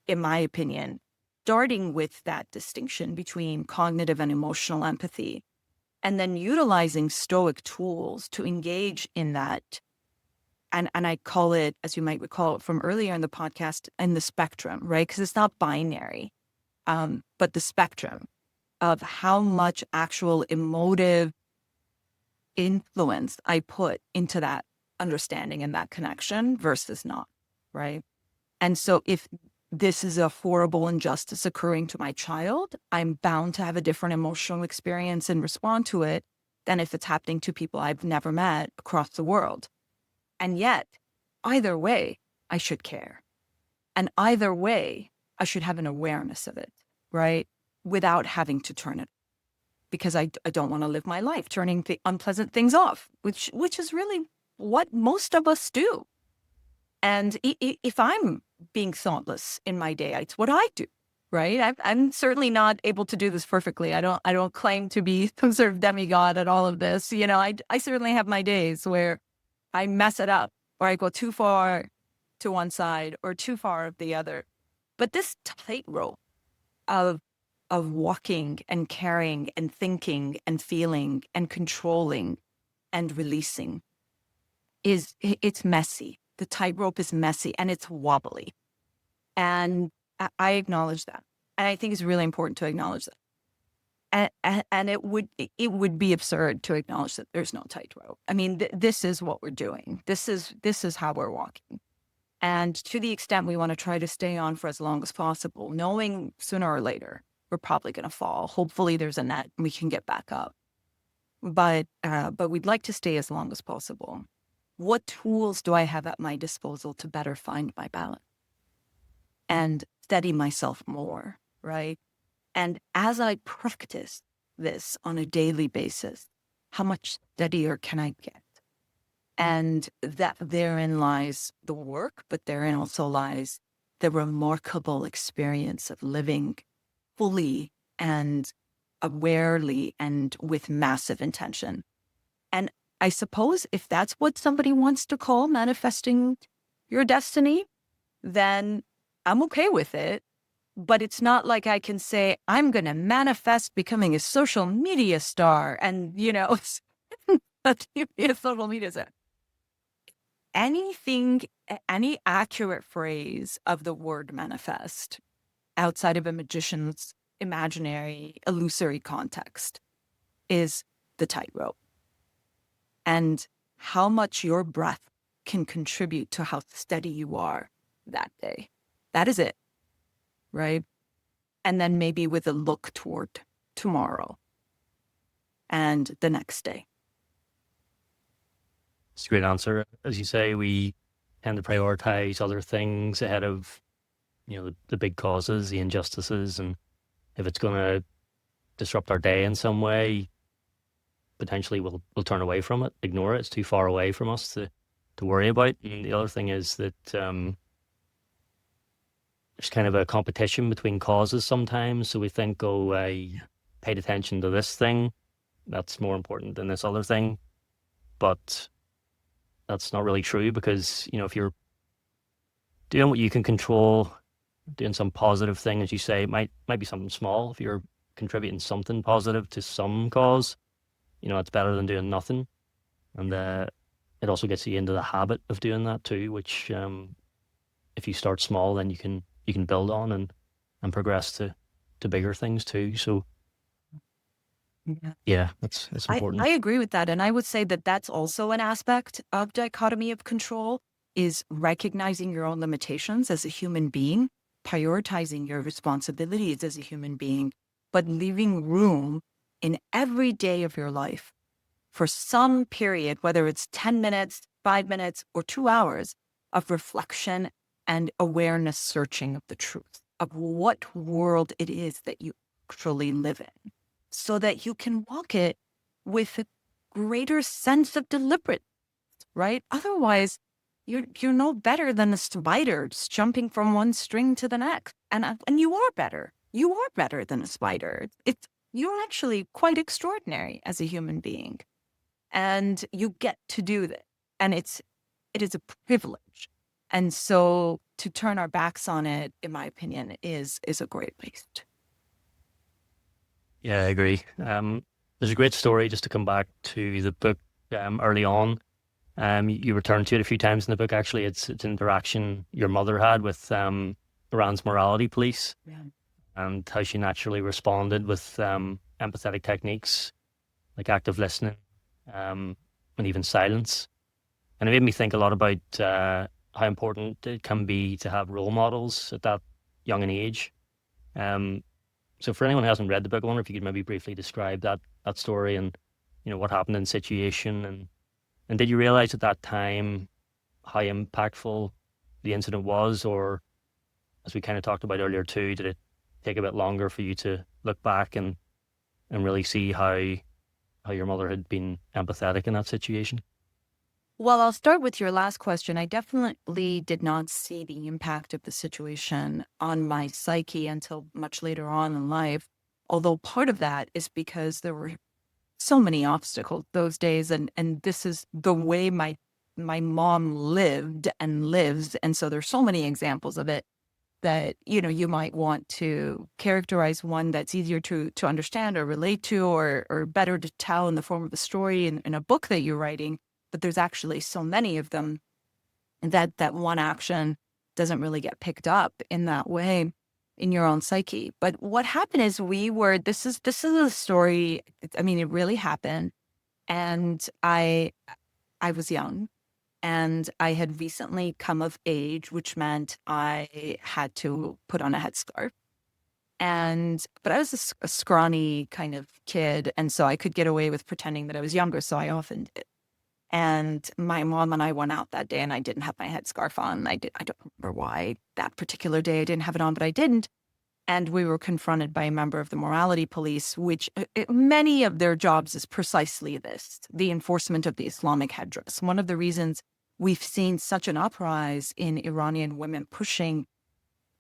S3: in my opinion, starting with that distinction between cognitive and emotional empathy, and then utilizing Stoic tools to engage in that. And I call it, as you might recall from earlier in the podcast, in the spectrum, right? Because it's not binary, but the spectrum of how much actual emotive influence I put into that understanding and that connection versus not, right? And so if this is a horrible injustice occurring to my child, I'm bound to have a different emotional experience and respond to it than if it's happening to people I've never met across the world. And yet, either way, I should care. And either way, I should have an awareness of it, right? Without having to turn it. Because I don't want to live my life turning the unpleasant things off, which is really what most of us do. And if I'm being thoughtless in my day, it's what I do, right? I'm certainly not able to do this perfectly. I don't claim to be some sort of demigod at all of this. I certainly have my days where I mess it up, or I go too far to one side or too far of the other. But this tightrope of walking and caring and thinking and feeling and controlling and releasing it's messy. The tightrope is messy and it's wobbly. And I acknowledge that. And I think it's really important to acknowledge that. And it would be absurd to acknowledge that there's no tightrope. I mean, this is what we're doing. This is how we're walking. And to the extent we want to try to stay on for as long as possible, knowing sooner or later we're probably going to fall. Hopefully there's a net and we can get back up. But we'd like to stay as long as possible. What tools do I have at my disposal to better find my balance and steady myself more, right? And as I practice this on a daily basis, how much steadier can I get? And that therein lies the work, but therein also lies the remarkable experience of living fully and awarely and with massive intention. And I suppose if that's what somebody wants to call manifesting your destiny, then I'm okay with it. But it's not like I can say, I'm going to manifest becoming a social media star and, let's be a social media star. Anything, any accurate phrase of the word manifest outside of a magician's imaginary, illusory context is the tightrope and how much your breath can contribute to how steady you are that day. That is it, right? And then maybe with a look toward tomorrow and the next day.
S2: It's a great answer. As you say, we tend to prioritize other things ahead of, the big causes, the injustices, and if it's going to disrupt our day in some way, potentially we'll turn away from it, ignore it. It's too far away from us to worry about. And the other thing is that there's kind of a competition between causes sometimes. So we think, oh, I paid attention to this thing, that's more important than this other thing. But that's not really true, because, if you're doing what you can control, doing some positive thing, as you say, it might be something small. If you're contributing something positive to some cause, it's better than doing nothing. And it also gets you into the habit of doing that too, which if you start small, then you can build on and progress to bigger things too. So yeah, it's important.
S3: I agree with that. And I would say that that's also an aspect of dichotomy of control, is recognizing your own limitations as a human being, prioritizing your responsibilities as a human being, but leaving room in every day of your life for some period, whether it's 10 minutes, 5 minutes, or 2 hours of reflection and awareness searching of the truth of what world it is that you actually live in, so that you can walk it with a greater sense of deliberate, right? Otherwise, you're no better than a spider just jumping from one string to the next. And you are better. You are better than a spider. You're actually quite extraordinary as a human being. And you get to do that. And it is a privilege. And so to turn our backs on it, in my opinion, is a great waste.
S2: Yeah, I agree. There's a great story, just to come back to the book early on. You returned to it a few times in the book. Actually, it's an interaction your mother had with Iran's morality police, and how she naturally responded with empathetic techniques like active listening and even silence. And it made me think a lot about how important it can be to have role models at that young an age. So for anyone who hasn't read the book, I wonder if you could maybe briefly describe that story and what happened in the situation, and did you realize at that time how impactful the incident was, or, as we kind of talked about earlier too, did it take a bit longer for you to look back and really see how your mother had been empathetic in that situation?
S3: Well, I'll start with your last question. I definitely did not see the impact of the situation on my psyche until much later on in life. Although part of that is because there were so many obstacles those days, and this is the way my mom lived and lives. And so there's so many examples of it that, you might want to characterize one that's easier to understand or relate to, or better to tell in the form of a story in a book that you're writing. But there's actually so many of them that one action doesn't really get picked up in that way in your own psyche. But what happened is this is a story. I mean, it really happened. And I was young, and I had recently come of age, which meant I had to put on a headscarf. But I was a scrawny kind of kid. And so I could get away with pretending that I was younger. So I often did. And my mom and I went out that day, and I didn't have my headscarf on. I don't remember why that particular day I didn't have it on, but I didn't. And we were confronted by a member of the morality police, which many of their jobs is precisely this, the enforcement of the Islamic headdress. One of the reasons we've seen such an uprise in Iranian women pushing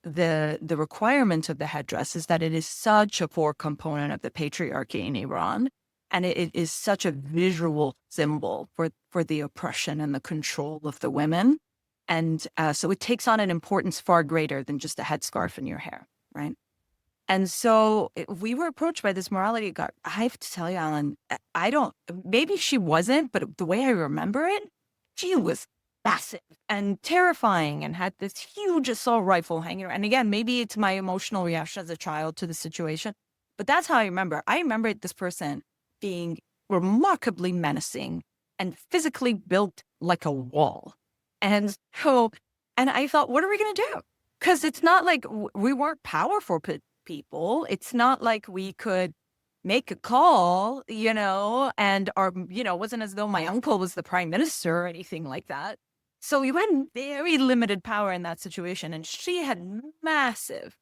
S3: the requirement of the headdress is that it is such a core component of the patriarchy in Iran. And it is such a visual symbol for the oppression and the control of the women. And so it takes on an importance far greater than just a headscarf in your hair, right? And so we were approached by this morality guard. I have to tell you, Alan, maybe she wasn't, but the way I remember it, she was massive and terrifying and had this huge assault rifle hanging around. And again, maybe it's my emotional reaction as a child to the situation, but that's how I remember. I remember this person being remarkably menacing and physically built like a wall. And I thought, what are we going to do? Because it's not like we weren't powerful people. It's not like we could make a call, and it wasn't as though my uncle was the prime minister or anything like that. So we had very limited power in that situation. And she had massive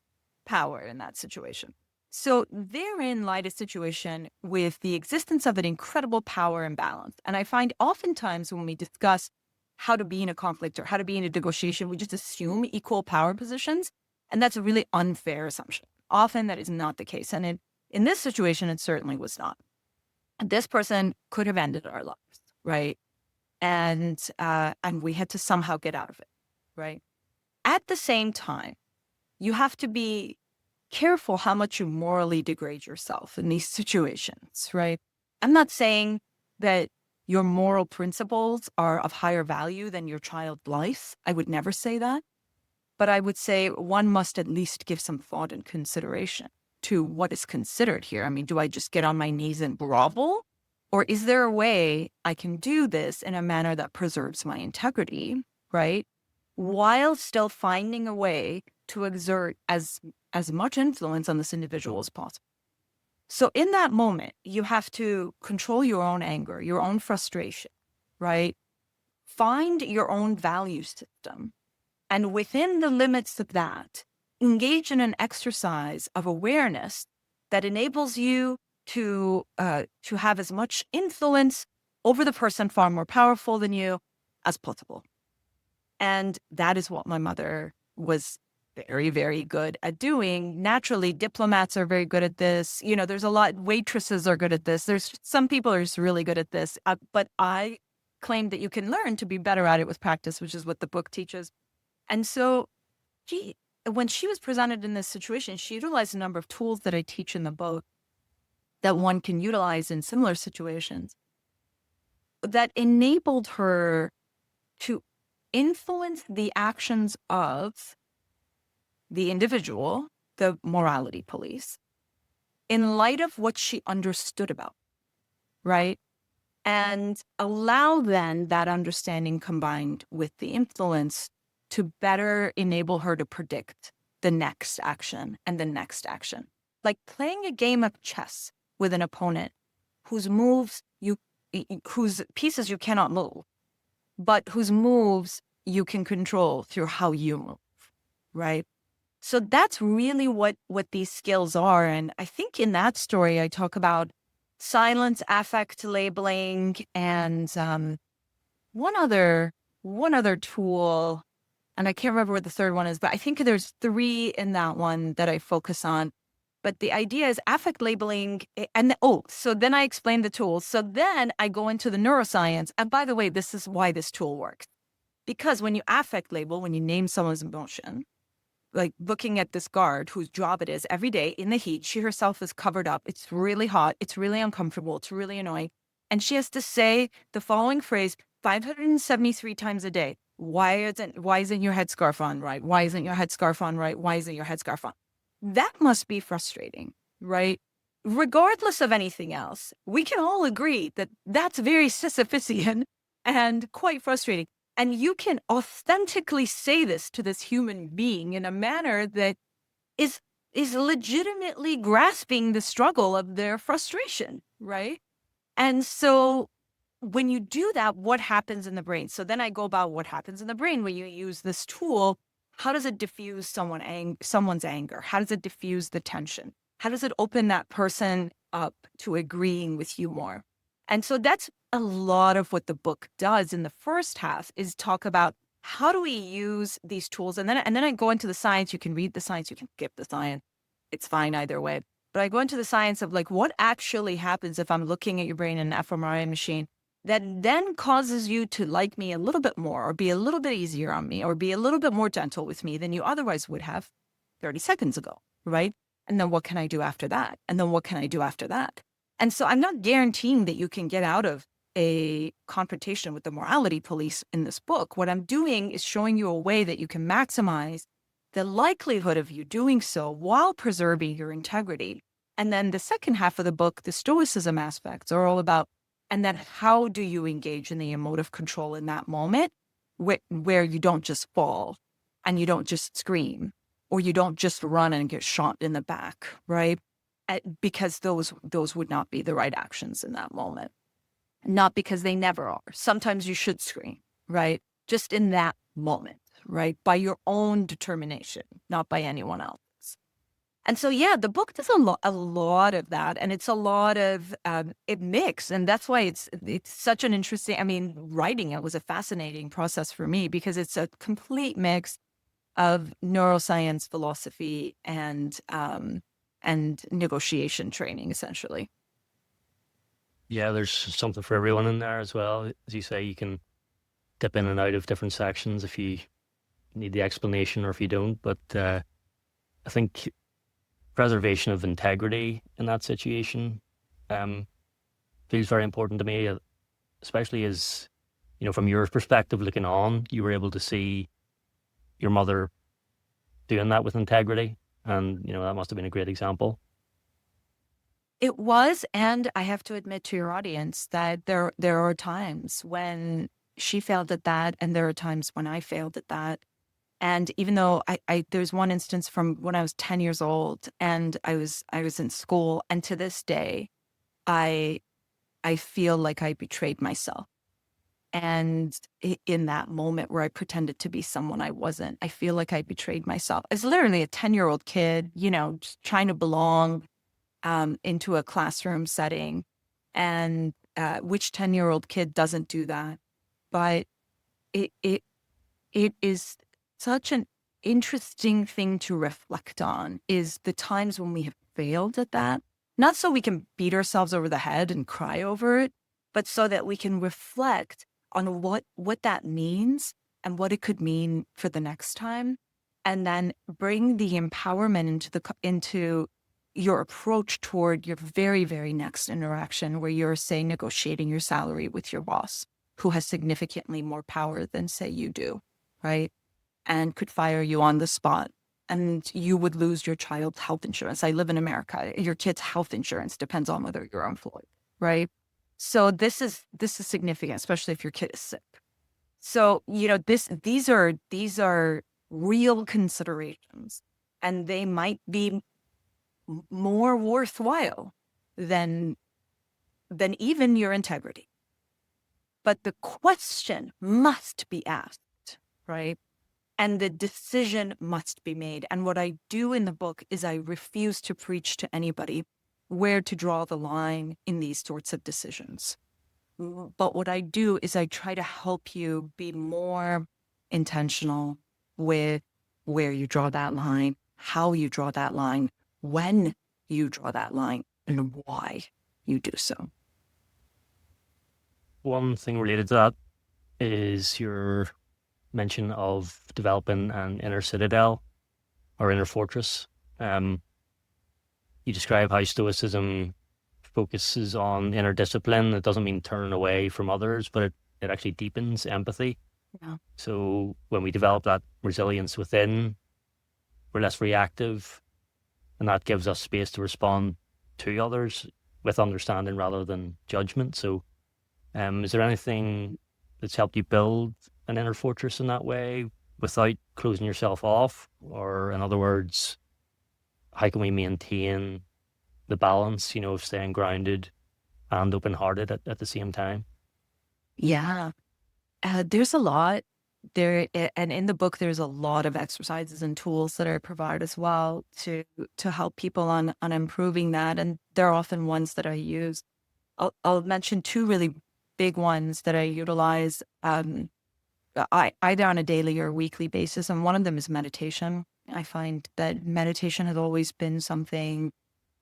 S3: power in that situation. So therein lied a situation with the existence of an incredible power imbalance. And I find oftentimes when we discuss how to be in a conflict or how to be in a negotiation, we just assume equal power positions. And that's a really unfair assumption. Often that is not the case. And in this situation, it certainly was not. This person could have ended our lives, right? And we had to somehow get out of it, right? At the same time, you have to be careful how much you morally degrade yourself in these situations, right? I'm not saying that your moral principles are of higher value than your child's life. I would never say that. But I would say one must at least give some thought and consideration to what is considered here. I mean, do I just get on my knees and grovel? Or is there a way I can do this in a manner that preserves my integrity, right? While still finding a way to exert as much influence on this individual as possible. So in that moment, you have to control your own anger, your own frustration, right? Find your own value system. And within the limits of that, engage in an exercise of awareness that enables you to have as much influence over the person far more powerful than you as possible. And that is what my mother was very, very good at doing. Naturally, diplomats are very good at this. There's a lot, waitresses are good at this. There's some people are just really good at this. But I claim that you can learn to be better at it with practice, which is what the book teaches. And so when she was presented in this situation, she utilized a number of tools that I teach in the book that one can utilize in similar situations that enabled her to influence the actions of the individual, the morality police, in light of what she understood about, right? And allow then that understanding combined with the influence to better enable her to predict the next action and the next action. Like playing a game of chess with an opponent whose pieces you cannot move, but whose moves you can control through how you move, right? So that's really what these skills are. And I think in that story, I talk about silence, affect labeling, and one other tool, and I can't remember what the third one is, but I think there's 3 in that one that I focus on. But the idea is affect labeling. So then I explain the tools. So then I go into the neuroscience. And by the way, this is why this tool works. Because when you affect label, when you name someone's emotion, like looking at this guard whose job it is every day in the heat, she herself is covered up. It's really hot. It's really uncomfortable. It's really annoying. And she has to say the following phrase 573 times a day. Why isn't your headscarf on right? Why isn't your headscarf on right? Why isn't your headscarf on? That must be frustrating, right? Regardless of anything else, we can all agree that that's very Sisyphusian and quite frustrating. And you can authentically say this to this human being in a manner that is legitimately grasping the struggle of their frustration, right? And so when you do that, what happens in the brain? So then I go about what happens in the brain when you use this tool. How does it diffuse someone's anger? How does it diffuse the tension? How does it open that person up to agreeing with you more? And so that's a lot of what the book does in the first half, is talk about how do we use these tools? And then I go into the science. You can read the science, you can skip the science. It's fine either way. But I go into the science of like what actually happens if I'm looking at your brain in an fMRI machine that then causes you to like me a little bit more, or be a little bit easier on me, or be a little bit more gentle with me than you otherwise would have 30 seconds ago, right? And then what can I do after that? And then what can I do after that? And so I'm not guaranteeing that you can get out of a confrontation with the morality police in this book. What I'm doing is showing you a way that you can maximize the likelihood of you doing so while preserving your integrity. And then the second half of the book, the Stoicism aspects, are all about And then how do you engage in the emotive control in that moment where you don't just fall and you don't just scream or you don't just run and get shot in the back, right? Because those would not be the right actions in that moment. Not because they never are. Sometimes you should scream, right? Just in that moment, right? By your own determination, not by anyone else. And so, yeah, the book does a lot of that, and it's a lot of it mix, and that's why it's such an interesting. I mean, writing it was a fascinating process for me because it's a complete mix of neuroscience, philosophy, and negotiation training, essentially.
S2: Yeah, there's something for everyone in there as well. As you say, you can dip in and out of different sections if you need the explanation or if you don't. But I think preservation of integrity in that situation feels very important to me, especially as, from your perspective looking on, you were able to see your mother doing that with integrity. And, that must have been a great example.
S3: It was, and I have to admit to your audience that there are times when she failed at that, and there are times when I failed at that. And even though there's one instance from when I was 10 years old and I was in school, and to this day, I feel like I betrayed myself. And in that moment where I pretended to be someone I wasn't, I feel like I betrayed myself. As literally a 10-year-old kid, just trying to belong into a classroom setting. And which 10-year-old kid doesn't do that? But it is such an interesting thing to reflect on, is the times when we have failed at that. Not so we can beat ourselves over the head and cry over it, but so that we can reflect on what that means and what it could mean for the next time. And then bring the empowerment into your approach toward your very, very next interaction, where you're, say, negotiating your salary with your boss, who has significantly more power than, say, you do, right? And could fire you on the spot, and you would lose your child's health insurance. I live in America. Your kid's health insurance depends on whether you're employed, right? So this is significant, especially if your kid is sick. So, these are real considerations, and they might be more worthwhile than even your integrity. But the question must be asked, right? And the decision must be made. And what I do in the book is I refuse to preach to anybody where to draw the line in these sorts of decisions. But what I do is I try to help you be more intentional with where you draw that line, how you draw that line, when you draw that line, and why you do so.
S2: One thing related to that is your mention of developing an inner citadel or inner fortress. You describe how Stoicism focuses on inner discipline. It doesn't mean turning away from others, but it actually deepens empathy.
S3: Yeah.
S2: So when we develop that resilience within, we're less reactive, and that gives us space to respond to others with understanding rather than judgment. So is there anything that's helped you build an inner fortress in that way without closing yourself off? Or in other words, how can we maintain the balance, of staying grounded and open-hearted at the same time?
S3: Yeah. There's a lot there. And in the book, there's a lot of exercises and tools that I provide as well to help people on improving that. And they're often ones that I use. I'll mention two really big ones that I utilize either on a daily or weekly basis. And one of them is meditation. I find that meditation has always been something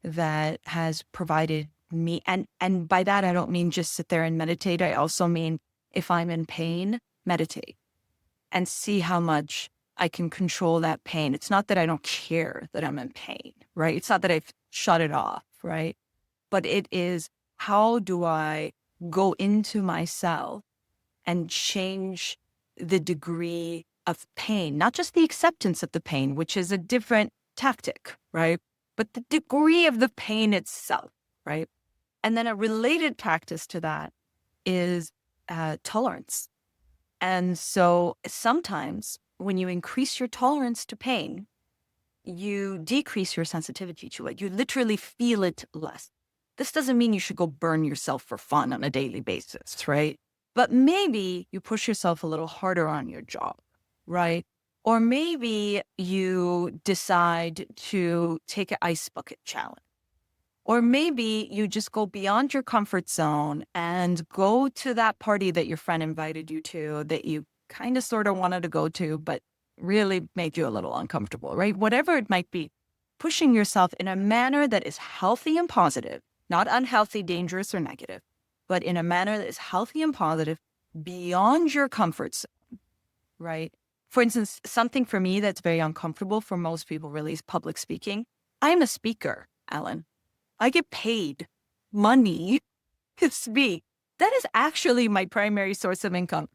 S3: that has provided me, and by that I don't mean just sit there and meditate. I also mean, if I'm in pain, meditate and see how much I can control that pain. It's not that I don't care that I'm in pain, right? It's not that I've shut it off, right? But it is, how do I go into myself and change the degree of pain, not just the acceptance of the pain, which is a different tactic, right? But the degree of the pain itself, right? And then a related practice to that is tolerance. And so sometimes when you increase your tolerance to pain, you decrease your sensitivity to it. You literally feel it less. This doesn't mean you should go burn yourself for fun on a daily basis, right? But maybe you push yourself a little harder on your job, right? Or maybe you decide to take an ice bucket challenge. Or maybe you just go beyond your comfort zone and go to that party that your friend invited you to that you kind of sort of wanted to go to, but really made you a little uncomfortable, right? Whatever it might be, pushing yourself in a manner that is healthy and positive, not unhealthy, dangerous, or negative, but in a manner that is healthy and positive beyond your comfort zone, right? For instance, something for me that's very uncomfortable for most people really is public speaking. I'm a speaker, Alan. I get paid money to speak. That is actually my primary source of income.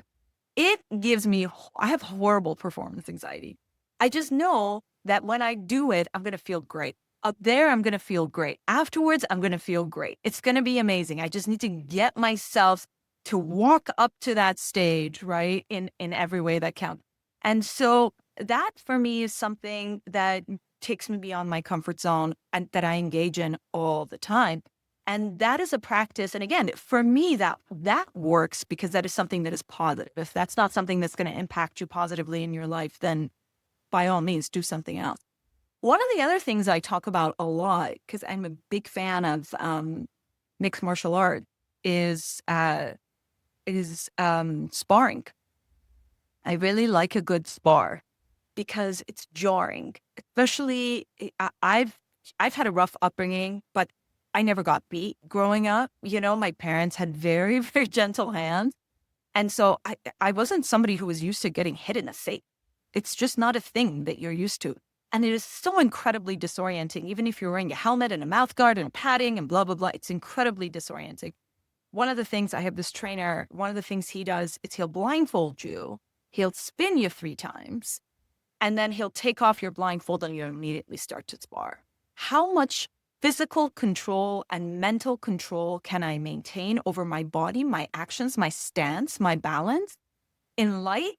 S3: It gives me, I have horrible performance anxiety. I just know that when I do it, I'm going to feel great. Up there, I'm going to feel great. Afterwards, I'm going to feel great. It's going to be amazing. I just need to get myself to walk up to that stage, right? In every way that counts. And so that for me is something that takes me beyond my comfort zone and that I engage in all the time. And that is a practice. And again, for me, that works because that is something that is positive. If that's not something that's going to impact you positively in your life, then by all means, do something else. One of the other things I talk about a lot, because I'm a big fan of mixed martial art, is sparring. I really like a good spar because it's jarring. Especially, I've had a rough upbringing, but I never got beat growing up. You know, my parents had very, very gentle hands. And so I wasn't somebody who was used to getting hit in the face. It's just not a thing that you're used to. And it is so incredibly disorienting. Even if you're wearing a helmet and a mouth guard and a padding and blah, blah, blah, it's incredibly disorienting. One of the things, I have this trainer, one of the things he does is he'll blindfold you. He'll spin you 3 times. And then he'll take off your blindfold and you immediately start to spar. How much physical control and mental control can I maintain over my body, my actions, my stance, my balance in light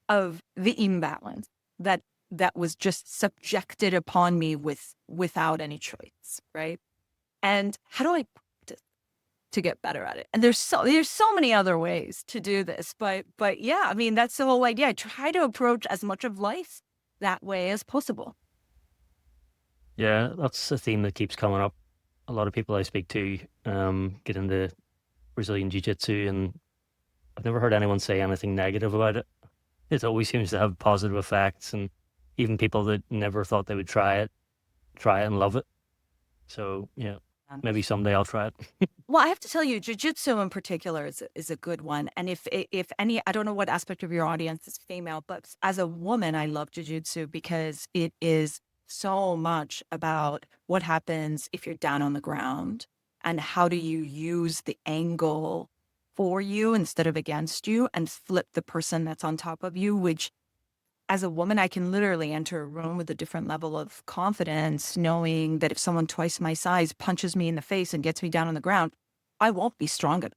S3: of the imbalance that was just subjected upon me without any choice, right? And how do I practice to get better at it? And there's so many other ways to do this, but yeah, I mean, that's the whole idea. I try to approach as much of life that way as possible.
S2: Yeah, that's a theme that keeps coming up. A lot of people I speak to get into Brazilian Jiu-Jitsu, and I've never heard anyone say anything negative about it. It always seems to have positive effects, and even people that never thought they would try it and love it. So, yeah, maybe someday I'll try it.
S3: Well, I have to tell you, jiu-jitsu in particular is a good one. And if any, I don't know what aspect of your audience is female, but as a woman, I love jiu-jitsu because it is so much about what happens if you're down on the ground and how do you use the angle for you instead of against you and flip the person that's on top of you, which as a woman, I can literally enter a room with a different level of confidence, knowing that if someone twice my size punches me in the face and gets me down on the ground, I won't be strong enough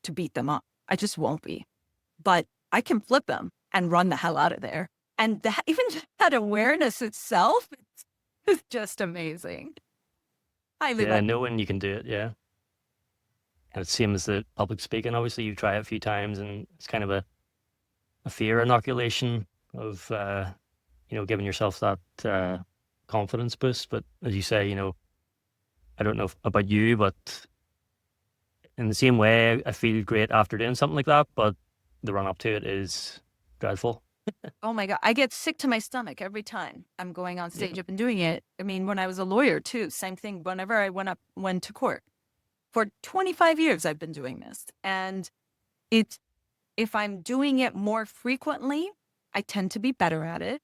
S3: to beat them up. I just won't be. But I can flip them and run the hell out of there. And that, even that awareness itself is just amazing.
S2: Yeah, knowing you can do it, yeah. And it's the same as the public speaking. Obviously, you try it a few times, and it's kind of a fear inoculation of, giving yourself that confidence boost. But as you say, I don't know about you, but in the same way, I feel great after doing something like that, but the run up to it is dreadful.
S3: Oh my God. I get sick to my stomach every time I'm going on stage. Yeah. I've been doing it. I mean, when I was a lawyer too, same thing. Whenever I went to court for 25 years, I've been doing this. And if I'm doing it more frequently, I tend to be better at it.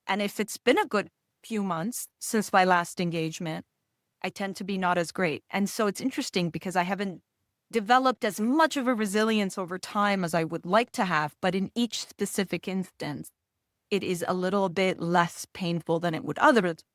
S3: And if it's been a good few months since my last engagement, I tend to be not as great. And so it's interesting because I haven't developed as much of a resilience over time as I would like to have, but in each specific instance, it is a little bit less painful than it would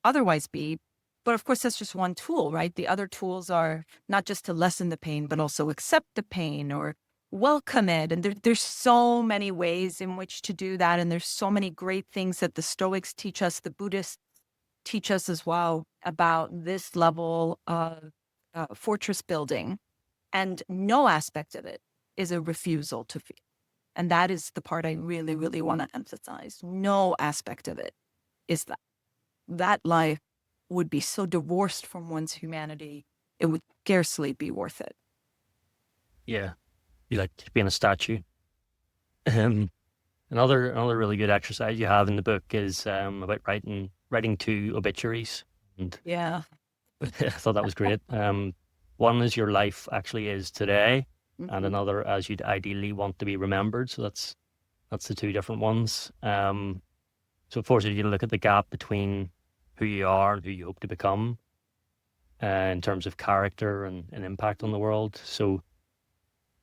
S3: otherwise be. But of course, that's just one tool, right? The other tools are not just to lessen the pain, but also accept the pain or welcome it. And there's so many ways in which to do that. And there's so many great things that the Stoics teach us, the Buddhists teach us as well about this level of fortress building. And no aspect of it is a refusal to feel. And that is the part I really, really want to emphasize. No aspect of it is that. That life would be so divorced from one's humanity, it would scarcely be worth it.
S2: Yeah. You like being a statue. Another really good exercise you have in the book is about writing 2 obituaries. And
S3: Yeah.
S2: I thought that was great. One is your life actually is today, and another as you'd ideally want to be remembered. So that's the 2 different ones. So it forces you to look at the gap between who you are and who you hope to become, in terms of character and impact on the world. So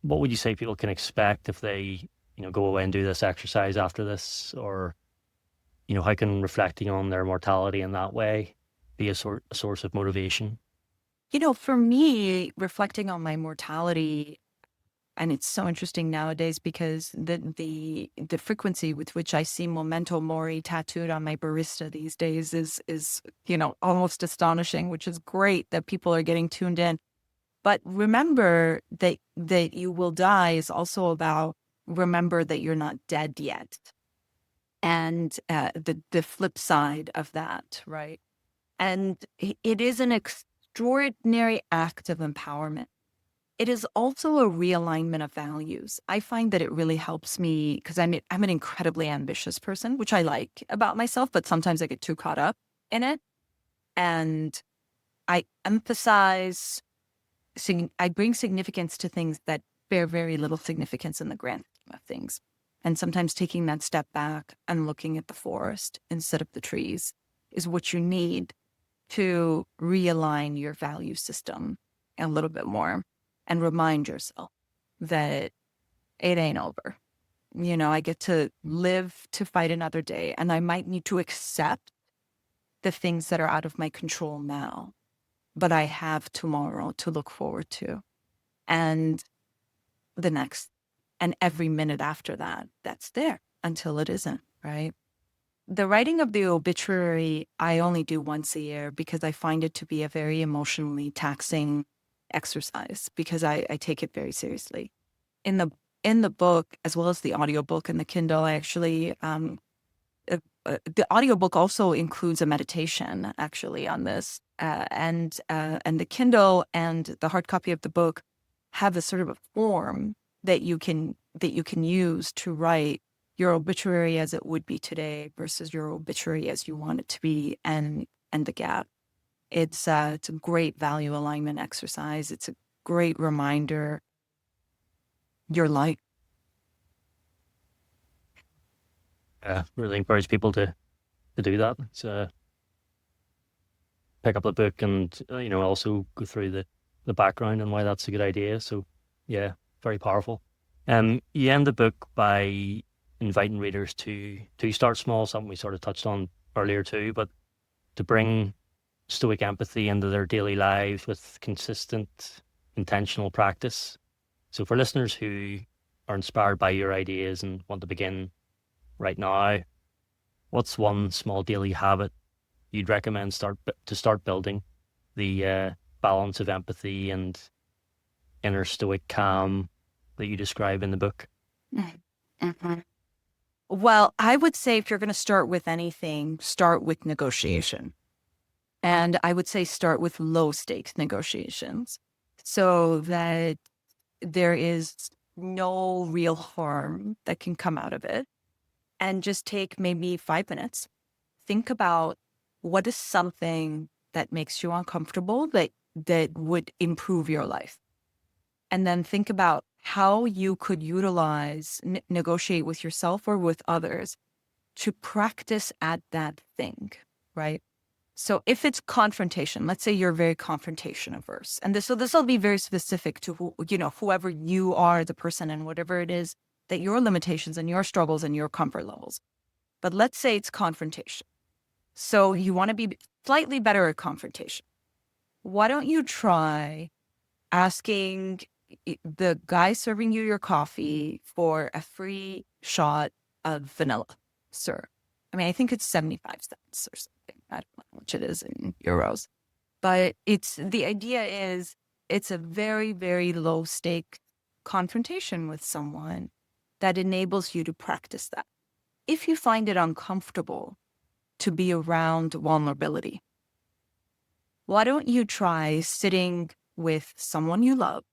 S2: what would you say people can expect if they, go away and do this exercise after this? Or, how can reflecting on their mortality in that way be a source of motivation?
S3: For me, reflecting on my mortality, and it's so interesting nowadays because the frequency with which I see memento mori tattooed on my barista these days is almost astonishing, which is great that people are getting tuned in. But remember that you will die is also about remember that you're not dead yet. And the flip side of that, right? And it is an extraordinary act of empowerment. It is also a realignment of values. I find that it really helps me because I'm an incredibly ambitious person, which I like about myself, but sometimes I get too caught up in it. And I emphasize, I bring significance to things that bear very little significance in the grand scheme of things. And sometimes taking that step back and looking at the forest instead of the trees is what you need to realign your value system a little bit more and remind yourself that it ain't over. I get to live to fight another day, and I might need to accept the things that are out of my control now, but I have tomorrow to look forward to, and the next, and every minute after that, that's there until it isn't, right? The writing of the obituary, I only do once a year because I find it to be a very emotionally taxing exercise because I take it very seriously. In the book, as well as the audiobook and the Kindle, I actually, the audiobook also includes a meditation actually on this. And the Kindle and the hard copy of the book have a sort of a form that you can use to write your obituary as it would be today versus your obituary as you want it to be, and the gap. It's a great value alignment exercise. It's a great reminder you're light.
S2: Really encourage people to do that. It's pick up the book and also go through the background and why that's a good idea. So yeah, very powerful. You end the book by inviting readers to start small, something we sort of touched on earlier too, but to bring Stoic empathy into their daily lives with consistent, intentional practice. So for listeners who are inspired by your ideas and want to begin right now, what's one small daily habit you'd recommend to start building the balance of empathy and inner stoic calm that you describe in the book?
S3: Mm-hmm. Well, I would say if you're going to start with anything, start with negotiation. And I would say start with low stakes negotiations so that there is no real harm that can come out of it. And just take maybe 5 minutes. Think about what is something that makes you uncomfortable that would improve your life. And then think about how you could utilize, negotiate with yourself or with others to practice at that thing, right? So if it's confrontation, let's say you're very confrontation averse, and this will be very specific to whoever you are, the person, and whatever it is that your limitations and your struggles and your comfort levels. But let's say it's confrontation. So you want to be slightly better at confrontation. Why don't you try asking the guy serving you your coffee for a free shot of vanilla, sir. I mean, I think it's 75 cents or something. I don't know how much it is in euros. But the idea is it's a very, very low stake confrontation with someone that enables you to practice that. If you find it uncomfortable to be around vulnerability, why don't you try sitting with someone you love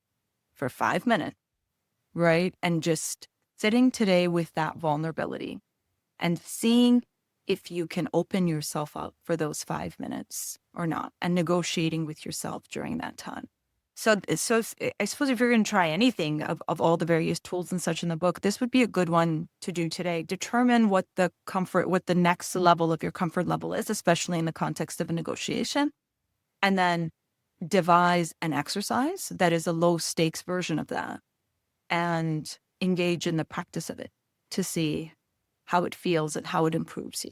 S3: for 5 minutes, right? And just sitting today with that vulnerability and seeing if you can open yourself up for those 5 minutes or not, and negotiating with yourself during that time. So I suppose if you're going to try anything of all the various tools and such in the book, this would be a good one to do today. Determine what the next level of your comfort level is, especially in the context of a negotiation, and then devise an exercise that is a low stakes version of that and engage in the practice of it to see how it feels and how it improves you.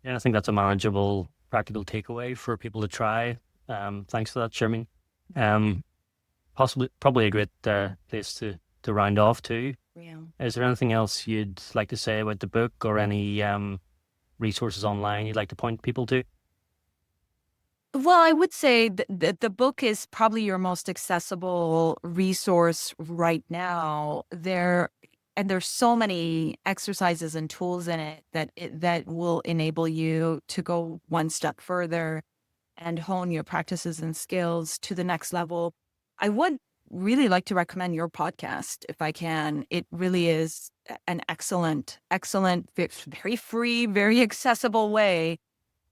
S2: Yeah, I think that's a manageable, practical takeaway for people to try. Thanks for that, Shermin. Probably a great place to round off too.
S3: Yeah.
S2: Is there anything else you'd like to say about the book, or any resources online you'd like to point people to?
S3: Well, I would say that the book is probably your most accessible resource right now. There's so many exercises and tools in it that will enable you to go one step further and hone your practices and skills to the next level. I would really like to recommend your podcast if I can. It really is an excellent, very free, very accessible way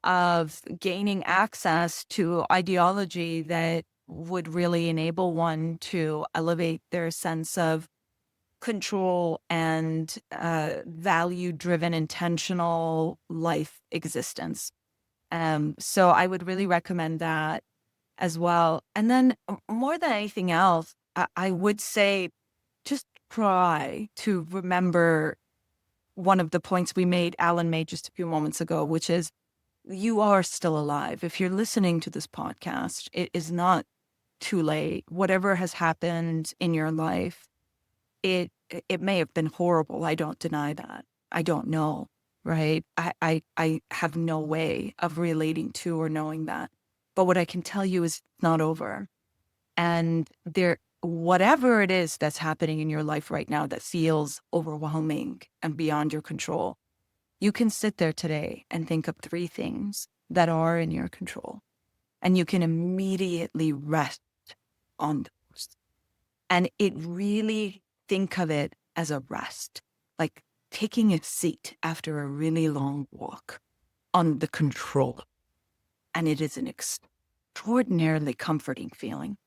S3: of gaining access to ideology that would really enable one to elevate their sense of control and value-driven, intentional life existence. So I would really recommend that as well. And then more than anything else, I would say just try to remember one of the points Alan made just a few moments ago, which is you are still alive. If you're listening to this podcast, it is not too late. Whatever has happened in your life, it may have been horrible. I don't deny that. I don't know, right? I have no way of relating to or knowing that. But what I can tell you is it's not over. And whatever it is that's happening in your life right now that feels overwhelming and beyond your control, you can sit there today and think of 3 things that are in your control, and you can immediately rest on those. And it really, think of it as a rest, like taking a seat after a really long walk on the control. And it is an extraordinarily comforting feeling,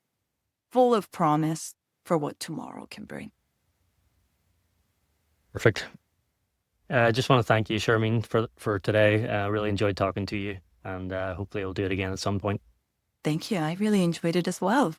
S3: full of promise for what tomorrow can bring.
S2: Perfect. I just want to thank you, Shermin, for today. I really enjoyed talking to you, and hopefully I'll do it again at some point.
S3: Thank you. I really enjoyed it as well.